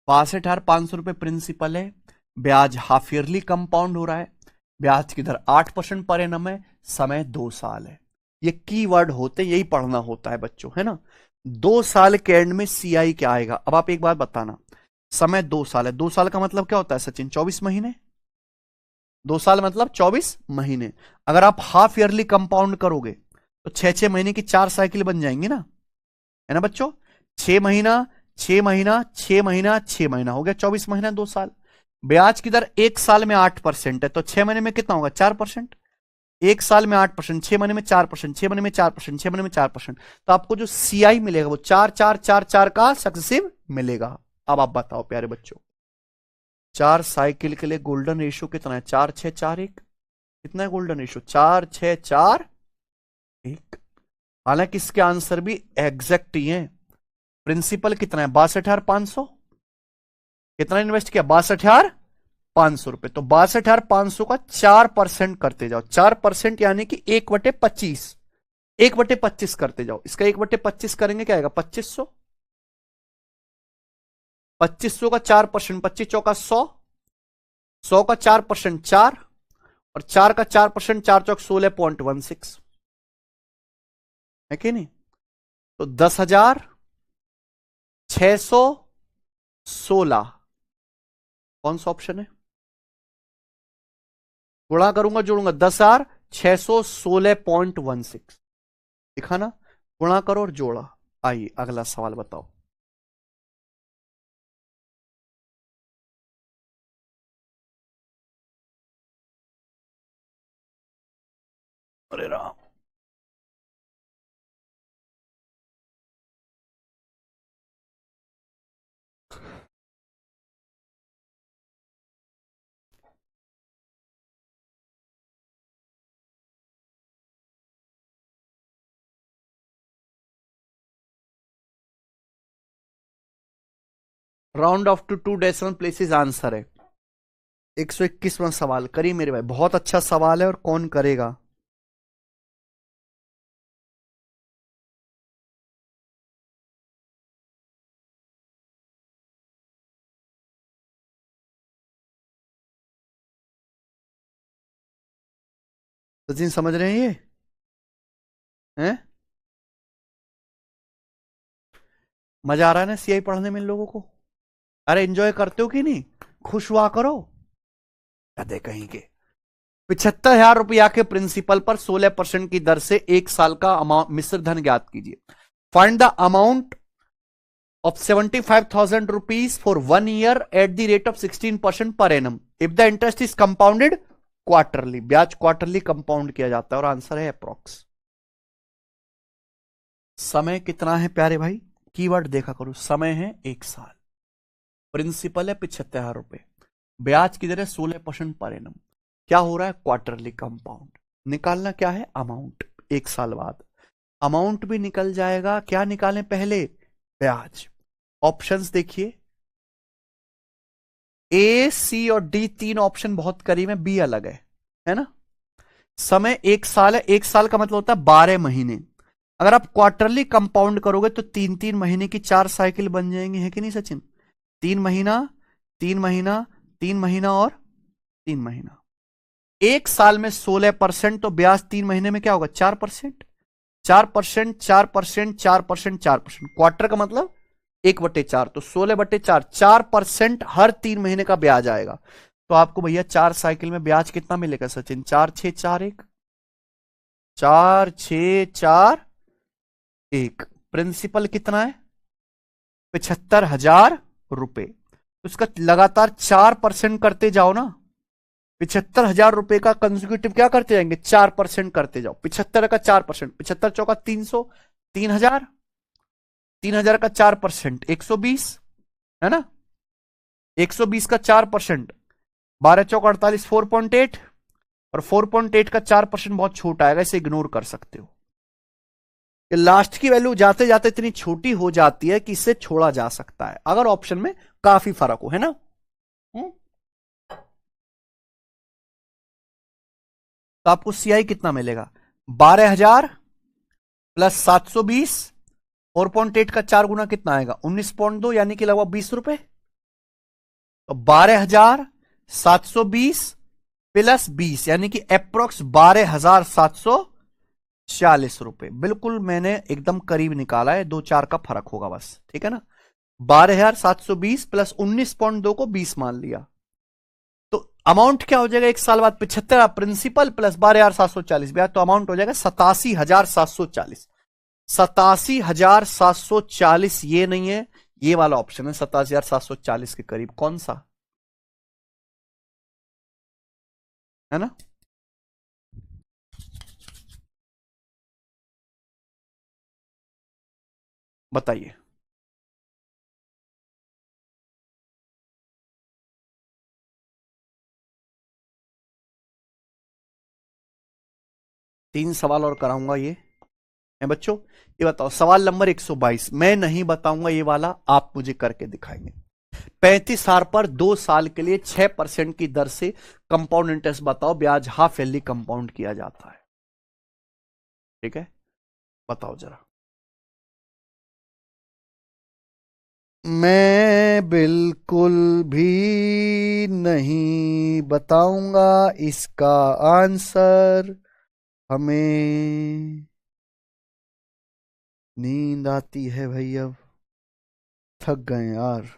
A: 62,500 रुपए प्रिंसिपल है, ब्याज हाफ ईयरली कंपाउंड हो रहा है, ब्याज की दर 8% पर एनम है, समय 2 साल है। ये कीवर्ड होते यही पढ़ना होता है बच्चों, है ना। 2 साल के एंड में सीआई क्या आएगा। अब आप एक बात बताना, समय 2 साल है, 2 साल का मतलब क्या होता है सचिन 24 महीने, 2 साल मतलब 24 महीने। अगर आप हाफ ईयरली कंपाउंड करोगे तो 6 महीने की 4 साइकिल बन जाएंगी ना, है ना बच्चों, 6 महीना 6 महीना 6 महीना 6 महीना, हो गया 24 महीना 2 साल। ब्याज की दर 1 साल में 8% है, तो 6 महीने में कितना होगा 4%, 1 साल में 8%, 6 महीने में 4%, 6 महीने में 4%, 6 महीने में 4%, तो आपको जो सीआई मिलेगा वो 4 4 4 4 का सक्सेसिव मिलेगा। अब आप बताओ प्यारे बच्चों, 4 साइकिल के लिए गोल्डन रेशियो कितना है 4 6 4 1, कितना है गोल्डन रेशियो 4 6 4 1। हालांकि इसके आंसर भी एग्जैक्ट ही है। प्रिंसिपल कितना है 62,500, कितना इन्वेस्ट किया 62,000 500 रुपए। तो 62,500 का 4% करते जाओ। 4% यानी कि 1/25, 1/25 करते जाओ। इसका 1/25 करेंगे क्या आएगा? 2500। 2500 का 4%, 25 चौका 100, 100 का 4% 4, और 4 का 4%, 4 चौक 16.16 है कि नहीं? तो 10,616 कौन सा ऑप्शन है? गुणा करूंगा जोड़ूंगा, 10,616.16 दिखा ना? गुणा करो और जोड़ा। आइए अगला सवाल बताओ। अरे Ram, round off to 2 decimal places answer है। 121वां सवाल करिए मेरे भाई, बहुत अच्छा सवाल है और कौन करेगा? सचिन समझ रहे हैं ये? हैं? मजा आ रहा है ना सीआई पढ़ने में इन लोगों को? अरे एंजॉय करते हो कि नहीं? खुश हुआ करो। कदे कहीं के 75,000 रुपया के प्रिंसिपल पर 16% की दर से 1 साल का अमाउंट मिश्र धन ज्ञात कीजिए। Find the amount of 75,000 rupees for 1 year at the rate of 16% per annum if the interest is compounded quarterly। ब्याज क्वार्टरली कंपाउंड किया जाता है और आंसर है अप्रोक्स। समय कितना है प्यारे भाई? कीवर्ड देखा करो, समय है 1 साल, प्रिंसिपल है 75,000 रुपए, ब्याज की दर है 16% पर एनम। क्या हो रहा है? Quarterly compound. निकालना क्या है? अमाउंट। 1 साल बाद अमाउंट भी निकल जाएगा। क्या निकालें पहले? ब्याज। ऑप्शंस देखिए, ए, सी और डी, 3 ऑप्शन बहुत करीब है, बी अलग है ना? समय 1 साल है, 1 साल का मतलब होता है 12 महीने। अगर आप क्वार्टरली कंपाउंड करोगे तो 3-3 महीने की 4 साइकिल बन जाएंगी, है कि नहीं सचिन? 3 महीना, 3 महीना, 3 महीना और 3 महीना। 1 साल में 16%, तो ब्याज 3 महीने में क्या होगा? 4%, 4%, 4%, 4%, 4%। क्वार्टर का मतलब 1/4, तो 16/4, 4% हर 3 महीने का ब्याज आएगा। तो आपको भैया 4 साइकिल में ब्याज कितना मिलेगा सचिन? 4-6-4-1, 4-6-4-1। प्रिंसिपल कितना है? 75,000 रुपए। तो इसका लगातार 4% करते जाओ ना। 75,000 रुपए का कंसेक्यूटिव क्या करते जाएंगे? 4% करते जाओ। 75 का 4%, 75 चौका 300, 3,000, 3,000 का 4% 120 है ना? 120 का 4%, 12 चौक 48, 4.8, और 4.8 का 4% बहुत छोटा आएगा, इसे इग्नोर कर सकते हो। लास्ट की वैल्यू जाते जाते इतनी छोटी हो जाती है कि इसे छोड़ा जा सकता है अगर ऑप्शन में काफी फर्क हो, है ना? तो आपको सीआई कितना मिलेगा? 12,000 प्लस 720, 4.8 का 4 गुना कितना आएगा? 19.2, यानी कि लगभग 20 रुपए। तो 12,720 प्लस 20 यानी कि अप्रोक्स 12,740 रुपए। बिल्कुल मैंने एकदम करीब निकाला है, 2-4 का फर्क होगा बस, ठीक है ना? 12,720 प्लस 19.2 को 20 मान लिया, तो अमाउंट क्या हो जाएगा 1 साल बाद? 75 प्रिंसिपल प्लस 12,740 ब्याज, तो अमाउंट हो जाएगा 87,740। 87,740 ये नहीं है, ये वाला ऑप्शन है 87,740 के करीब। कौन सा है ना? बताइए। तीन सवाल और कराऊंगा ये है बच्चों। ये बताओ, सवाल नंबर 122 मैं नहीं बताऊंगा, ये वाला आप मुझे करके दिखाएंगे। 35,000 पर 2 साल के लिए 6% की दर से कंपाउंड इंटरेस्ट बताओ, ब्याज हाफ ईयरली कंपाउंड किया जाता है। ठीक है, बताओ जरा। मैं बिल्कुल भी नहीं बताऊंगा इसका आंसर, हमें नींद आती है भाई, अब थक गए यार।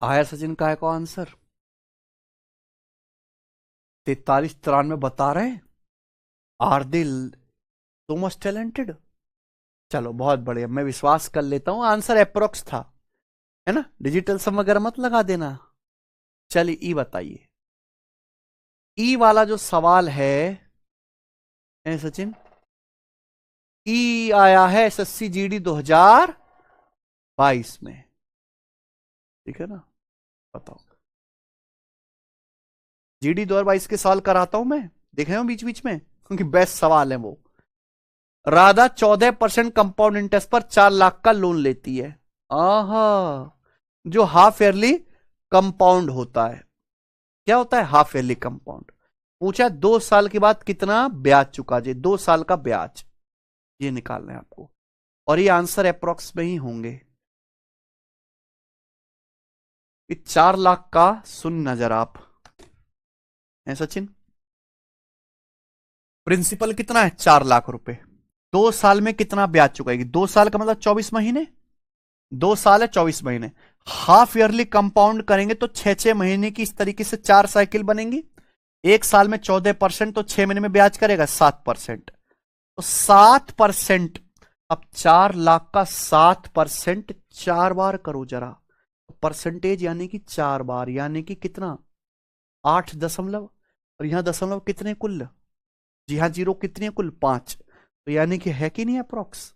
A: आया सचिन का है को आंसर 43-93 बता रहे हैं। Are they so much talented. चलो बहुत बढ़िया, मैं विश्वास कर लेता हूं आंसर अप्रोक्स था, है ना, डिजिटल सम वगैरह मत लगा देना। चलिए ई बताइए, ई वाला जो सवाल है सचिन, ई आया है एसएससी जीडी 2022 में, ठीक है ना, बताओ। जीडी 2022 के साल कराता हूं मैं, देख रहे हो बीच बीच में, क्योंकि बेस्ट सवाल है वो। राधा 14% कंपाउंड इंटरेस्ट पर 4 लाख का लोन लेती है, आहा, जो हाफ ईयरली कंपाउंड होता है। क्या होता है हाफ ईयरली कंपाउंड? पूछा 2 साल के बाद कितना ब्याज चुका जाए, 2 साल का ब्याज, ये निकालना है आपको, और ये आंसर अप्रोक्स में ही होंगे। 4 लाख का सुन नजर आप है सचिन, प्रिंसिपल कितना है 4 लाख रुपए, 2 साल में कितना ब्याज चुकाएगी, 2 साल का मतलब 24 महीने, 2 साल है 24 महीने, हाफ ईयरली कंपाउंड करेंगे तो 6-6 महीने की इस तरीके से 4 साइकिल बनेंगी, 1 साल में 14%, तो 6 महीने में ब्याज करेगा 7%, तो 7%। अब 4 लाख का 7% 4 बार करो जरा, परसेंटेज यानी कि 4 बार, यानी कि कितना 8 दशमलव, और यहां दशमलव कितने कुल, जी हाँ जीरो कितने कुल 5, तो यानी कि है कि नहीं अप्रोक्स,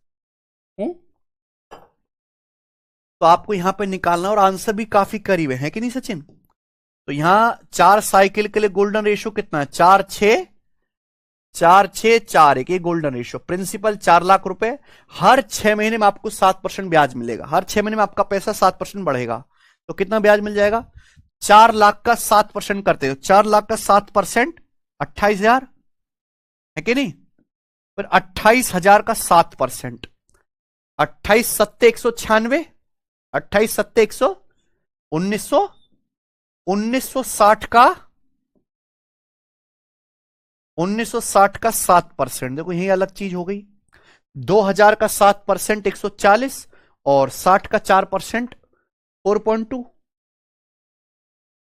A: तो आपको यहां पे निकालना, और आंसर भी काफी करीब है कि नहीं सचिन। तो यहां 4 साइकिल के लिए गोल्डन रेशियो कितना है, 4-6 4-6 4-1, ये गोल्डन रेशियो। प्रिंसिपल 4 लाख रुपए, हर 6 महीने में आपको 7% ब्याज मिलेगा, हर 6 महीने में आपका पैसा 7% बढ़ेगा, तो कितना ब्याज मिल जाएगा, 4 लाख का 7% करते हो, 4 लाख का 7% 28,000 है कि नहीं, फिर 28,000 का 7%, 28 7 196, 28 7 1960 का 1960 का 7%, देखो यही अलग चीज हो गई, 2000 का 7% 140, और 60 का 4% 4.2,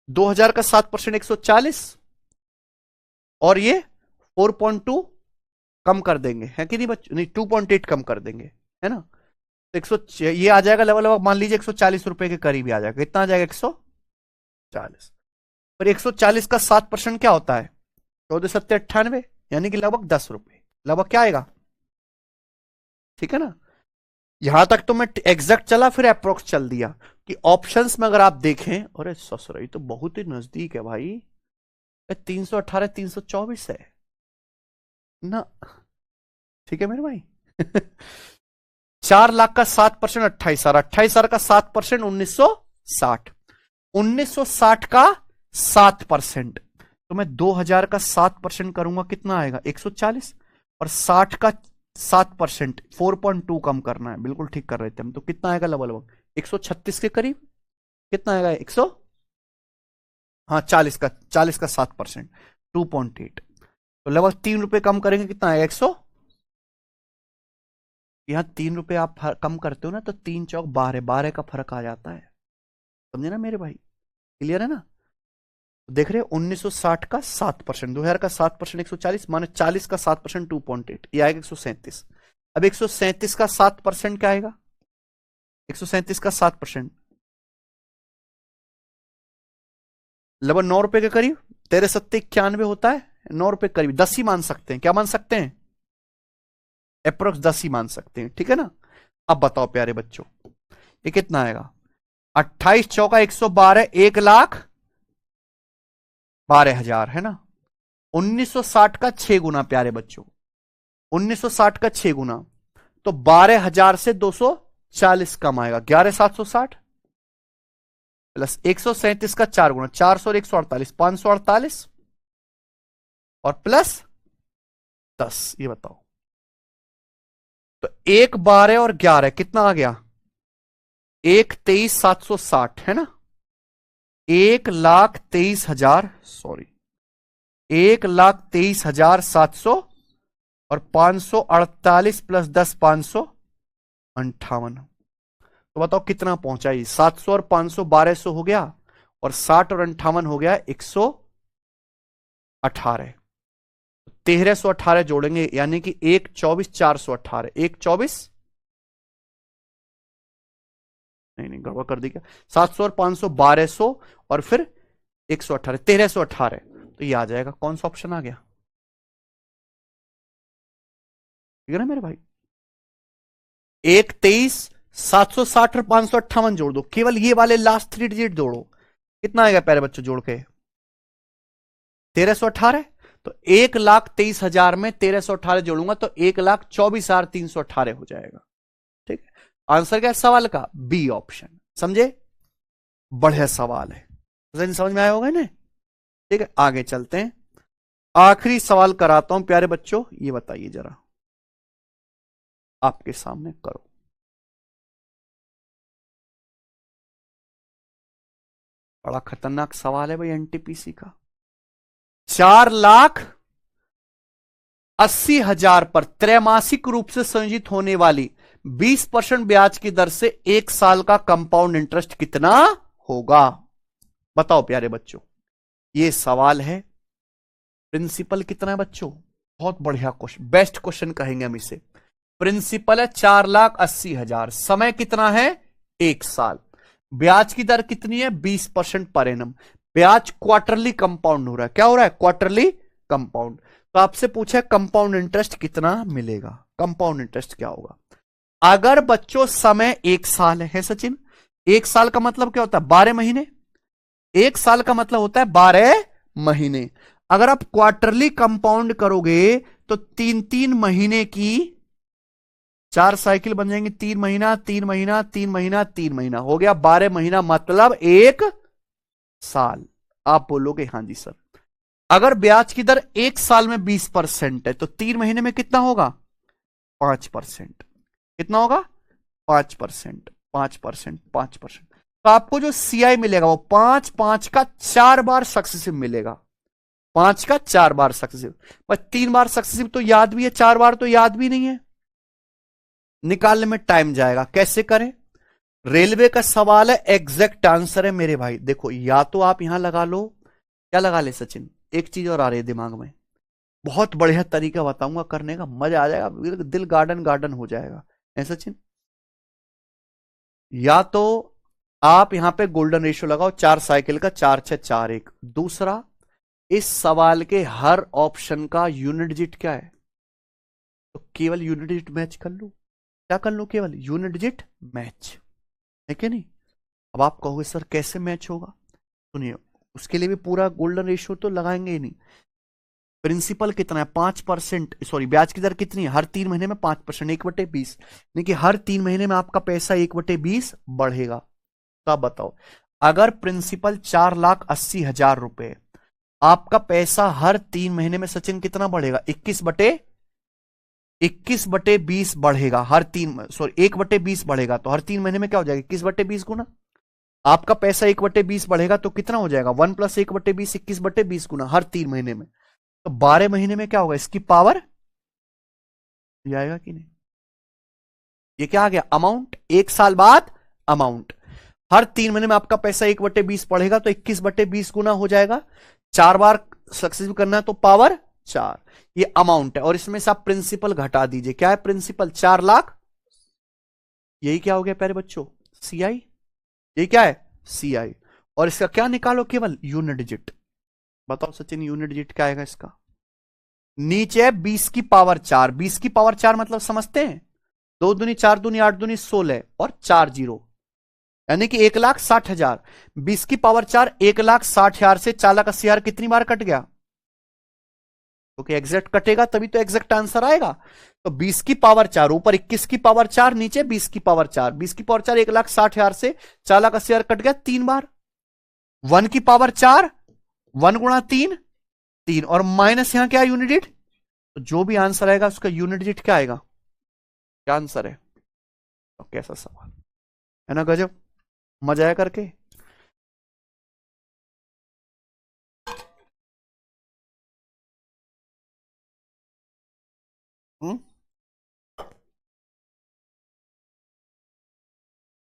A: 2000 का 7% 140, और ये 4.2 कम कर देंगे, है कि नहीं बच्चों? नहीं, 2.8 कम कर देंगे, है ना? तो 100 ये आ जाएगा लेवल, मान लीजिए 140 रुपए के करीब ही आ जाएगा। कितना आ जाएगा? 140। पर 140 का 7% क्या होता है? 14 7 98, यानी कि लगभग 10 रुपए। लगभग क्या आएगा? ठीक है ना? यहां तक तो मैं एग्जैक्ट चला, फिर अप्रोक्स चल दिया कि ऑप्शंस में अगर आप देखें, अरे ससुराई तो बहुत ही नजदीक है भाई, 318 324 है ना। ठीक है मेरे भाई। 4 लाख का 7% 28,000, 28,000 का 7% 1960, 1960 का 7%, तो मैं 2000 का 7% करूंगा, कितना आएगा? 140। और 60 का 7% 4.2 कम करना है, बिल्कुल ठीक कर रहे थे हम, तो कितना आएगा लगभग? 136 के करीब। कितना आएगा? 100, हाँ 40 का 7% 2.8, तो लगभग 3 रुपए कम करेंगे, कितना आएगा? 100। यहां 3 रुपए आप कम करते हो ना, तो 3 चौक 12, 12 का फर्क आ जाता है। समझे ना मेरे भाई? क्लियर है ना? देख रहे हो, 1960 का 7%, 2000 का 7% 140, माने 40 का 7% 2.8, ये आएगा 137। अब 137 का 7% क्या आएगा? 137 का 7% लगभग 9 रुपए के करीब, 13 होता है, 9 रुपए करीब, 10 ही मान सकते हैं। क्या मान सकते हैं? अप्रोक्स 10 ही मान सकते हैं, ठीक है ना? अब बताओ प्यारे बच्चों, ये कितना आएगा? 28 चौका 112, 1,12,000, है ना? 1960 का 6 गुना प्यारे बच्चों, 1960 का 6 गुना, तो 12,000 से 240 कम आएगा, 11,760 प्लस 137 का 4 गुना, 400 और 148, 548, और प्लस 10। ये बताओ, तो 1, 12 और 11 कितना आ गया? 1,23,760, है ना? 1,23,000, सॉरी 1,23,700, और 548 प्लस 10 558, तो बताओ कितना पहुंचा? 700 और 500 1200 हो गया, और 60 और 58 हो गया 118, 1318 जोड़ेंगे, यानी कि 1,24,418, 1,24, नहीं गड़बड़ कर दी क्या? 700 और 500 1200, और फिर 118, 1318, तो ये आ जाएगा। कौन सा ऑप्शन आ गया? ठीक है ना मेरे भाई? 1,23,760 और 558 जोड़ दो, केवल ये वाले लास्ट 3 डिजिट जोड़ो, कितना आएगा प्यारे बच्चों जोड़ के? 1318। तो 1,23,000 में 1318 जोड़ूंगा तो 1,24,318 हो जाएगा। ठीक है, आंसर क्या है सवाल का? B option. समझे? बढ़िया सवाल है, समझ में आया होगा ना? ठीक है, आगे चलते हैं। आखिरी सवाल कराता हूं प्यारे बच्चों, ये बताइए जरा, आपके सामने करो। बड़ा खतरनाक सवाल है भाई एनटीपीसी का। 4,80,000 पर त्रैमासिक रूप से संयोजित होने वाली 20% ब्याज की दर से 1 साल का कंपाउंड इंटरेस्ट कितना होगा? बताओ प्यारे बच्चों, ये सवाल है। प्रिंसिपल कितना है बच्चों? बहुत बढ़िया क्वेश्चन, बेस्ट क्वेश्चन कहेंगे हम इसे। प्रिंसिपल है 4,80,000, समय कितना है? 1 साल, ब्याज की दर कितनी है? 20% पर एनम, ब्याज क्वार्टरली कंपाउंड हो रहा है। क्या हो रहा है? Quarterly compound. तो आपसे पूछा कंपाउंड इंटरेस्ट कितना मिलेगा, कंपाउंड इंटरेस्ट क्या होगा? अगर बच्चों समय 1 साल है सचिन, 1 साल का मतलब क्या होता है? 12 महीने। 1 साल का मतलब होता है 12 महीने। अगर आप क्वार्टरली कंपाउंड करोगे तो 3-3 महीने की 4 साइकिल बन जाएंगी, 3 महीना 3 महीना 3 महीना 3 महीना, हो गया 12 महीना, मतलब 1 साल। आप बोलोगे हां जी सर, अगर ब्याज की दर 1 साल में 20% है तो 3 महीने में कितना होगा? 5%। कितना होगा? 5%, 5%, 5%। तो आपको जो सीआई मिलेगा वो 5 का 4 बार सक्सेसिव मिलेगा, 5 का 4 बार सक्सेसिव। पर 3 बार सक्सेसिव तो याद भी है, 4 बार तो याद भी नहीं है, निकालने में टाइम जाएगा। कैसे करें? रेलवे का सवाल है, एग्जैक्ट आंसर है मेरे भाई। देखो या तो आप यहां लगा लो, क्या लगा ले सचिन, एक चीज और आ रही है दिमाग में, बहुत बढ़िया तरीका बताऊंगा करने का, मजा आ जाएगा, दिल गार्डन गार्डन हो जाएगा। है सचिन, या तो आप यहां पे गोल्डन रेशियो लगाओ, 4 साइकिल का, 4 6 4 1। दूसरा, इस सवाल के हर ऑप्शन का यूनिट डिजिट क्या है, तो केवल यूनिट डिजिट मैच कर लो। क्या कर लो, केवल यूनिट डिजिट मैच, है कि नहीं। अब आप कहोगे सर कैसे मैच होगा, सुनिए, उसके लिए भी पूरा गोल्डन रेशियो तो लगाएंगे ही नहीं। प्रिंसिपल कितना है, 5%, सॉरी ब्याज की दर कितनी है, हर 3 महीने में 5%, 1/20, यानी कि हर 3 महीने में आपका पैसा 1/20 बढ़ेगा। तो आप बताओ, अगर प्रिंसिपल 4,80,000 रुपए, आपका पैसा हर 3 महीने में सचिन कितना बढ़ेगा, 21/20 बढ़ेगा, हर 3, सॉरी 1/20 बढ़ेगा, तो हर 3 महीने में क्या हो जाएगा, 21/20 गुना। आपका पैसा 1/20 बढ़ेगा तो कितना हो जाएगा, 1 + 1/20, 21/20 गुना हर 3 महीने में, तो 12 महीने में क्या होगा, इसकी पावर आएगा कि नहीं। ये क्या आ गया, अमाउंट, 1 साल बाद अमाउंट। हर 3 महीने में आपका पैसा 1/20 बढ़ेगा तो 21/20 गुना हो जाएगा, 4 बार सक्सेसफुल करना है तो पावर 4। ये अमाउंट है, और इसमें से आप प्रिंसिपल घटा दीजिए, क्या है प्रिंसिपल, 4 लाख, यही क्या हो गया प्यारे बच्चों, सीआई। ये क्या है, सीआई। और इसका क्या निकालो, केवल यूनिट डिजिट। बताओ सचिन यूनिट डिजिट क्या आएगा इसका, नीचे है 20 की पावर 4, 20 की पावर 4 मतलब समझते हैं, 2 दूनी 4 दूनी 8 दूनी 16 और 4 जीरो, यानी कि 1,60,000। 20 की पावर 4, 1,60,000 से 4,80,000 कितनी बार कट गया, क्योंकि एग्जैक्ट कटेगा तभी तो एग्जैक्ट आंसर आएगा। तो 20 की पावर 4, ऊपर 21 की पावर 4, नीचे 20 की पावर 4, 20 की पावर 4 1,60,000 से 4,80,000 कट गया 3 बार। 1 की पावर 4, 1 गुणा 3, 3, और माइनस यहां क्या यूनिट डिजिट, तो जो भी आंसर आएगा उसका यूनिट डिजिट क्या आएगा, क्या आंसर है। तो कैसा सवाल है ना, गजब, मजा आया करके। हम्म,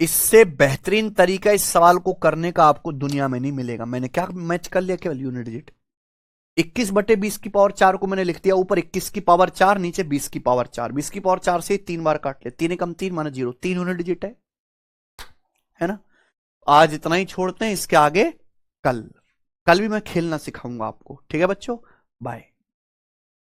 A: इससे बेहतरीन तरीका इस सवाल को करने का आपको दुनिया में नहीं मिलेगा। मैंने क्या मैच कर लिया, केवल यूनिट डिजिट। 21/20 की पावर 4 को मैंने लिख दिया, ऊपर 21 की पावर 4, नीचे 20 की पावर 4, 20 की पावर 4 से 3 बार काट ले, 3 कम 3 माना 0, 3 यूनिट डिजिट है ना। आज इतना ही छोड़ते हैं, इसके आगे कल कल भी मैं खेलना सिखाऊंगा आपको, ठीक है बच्चों, बाय।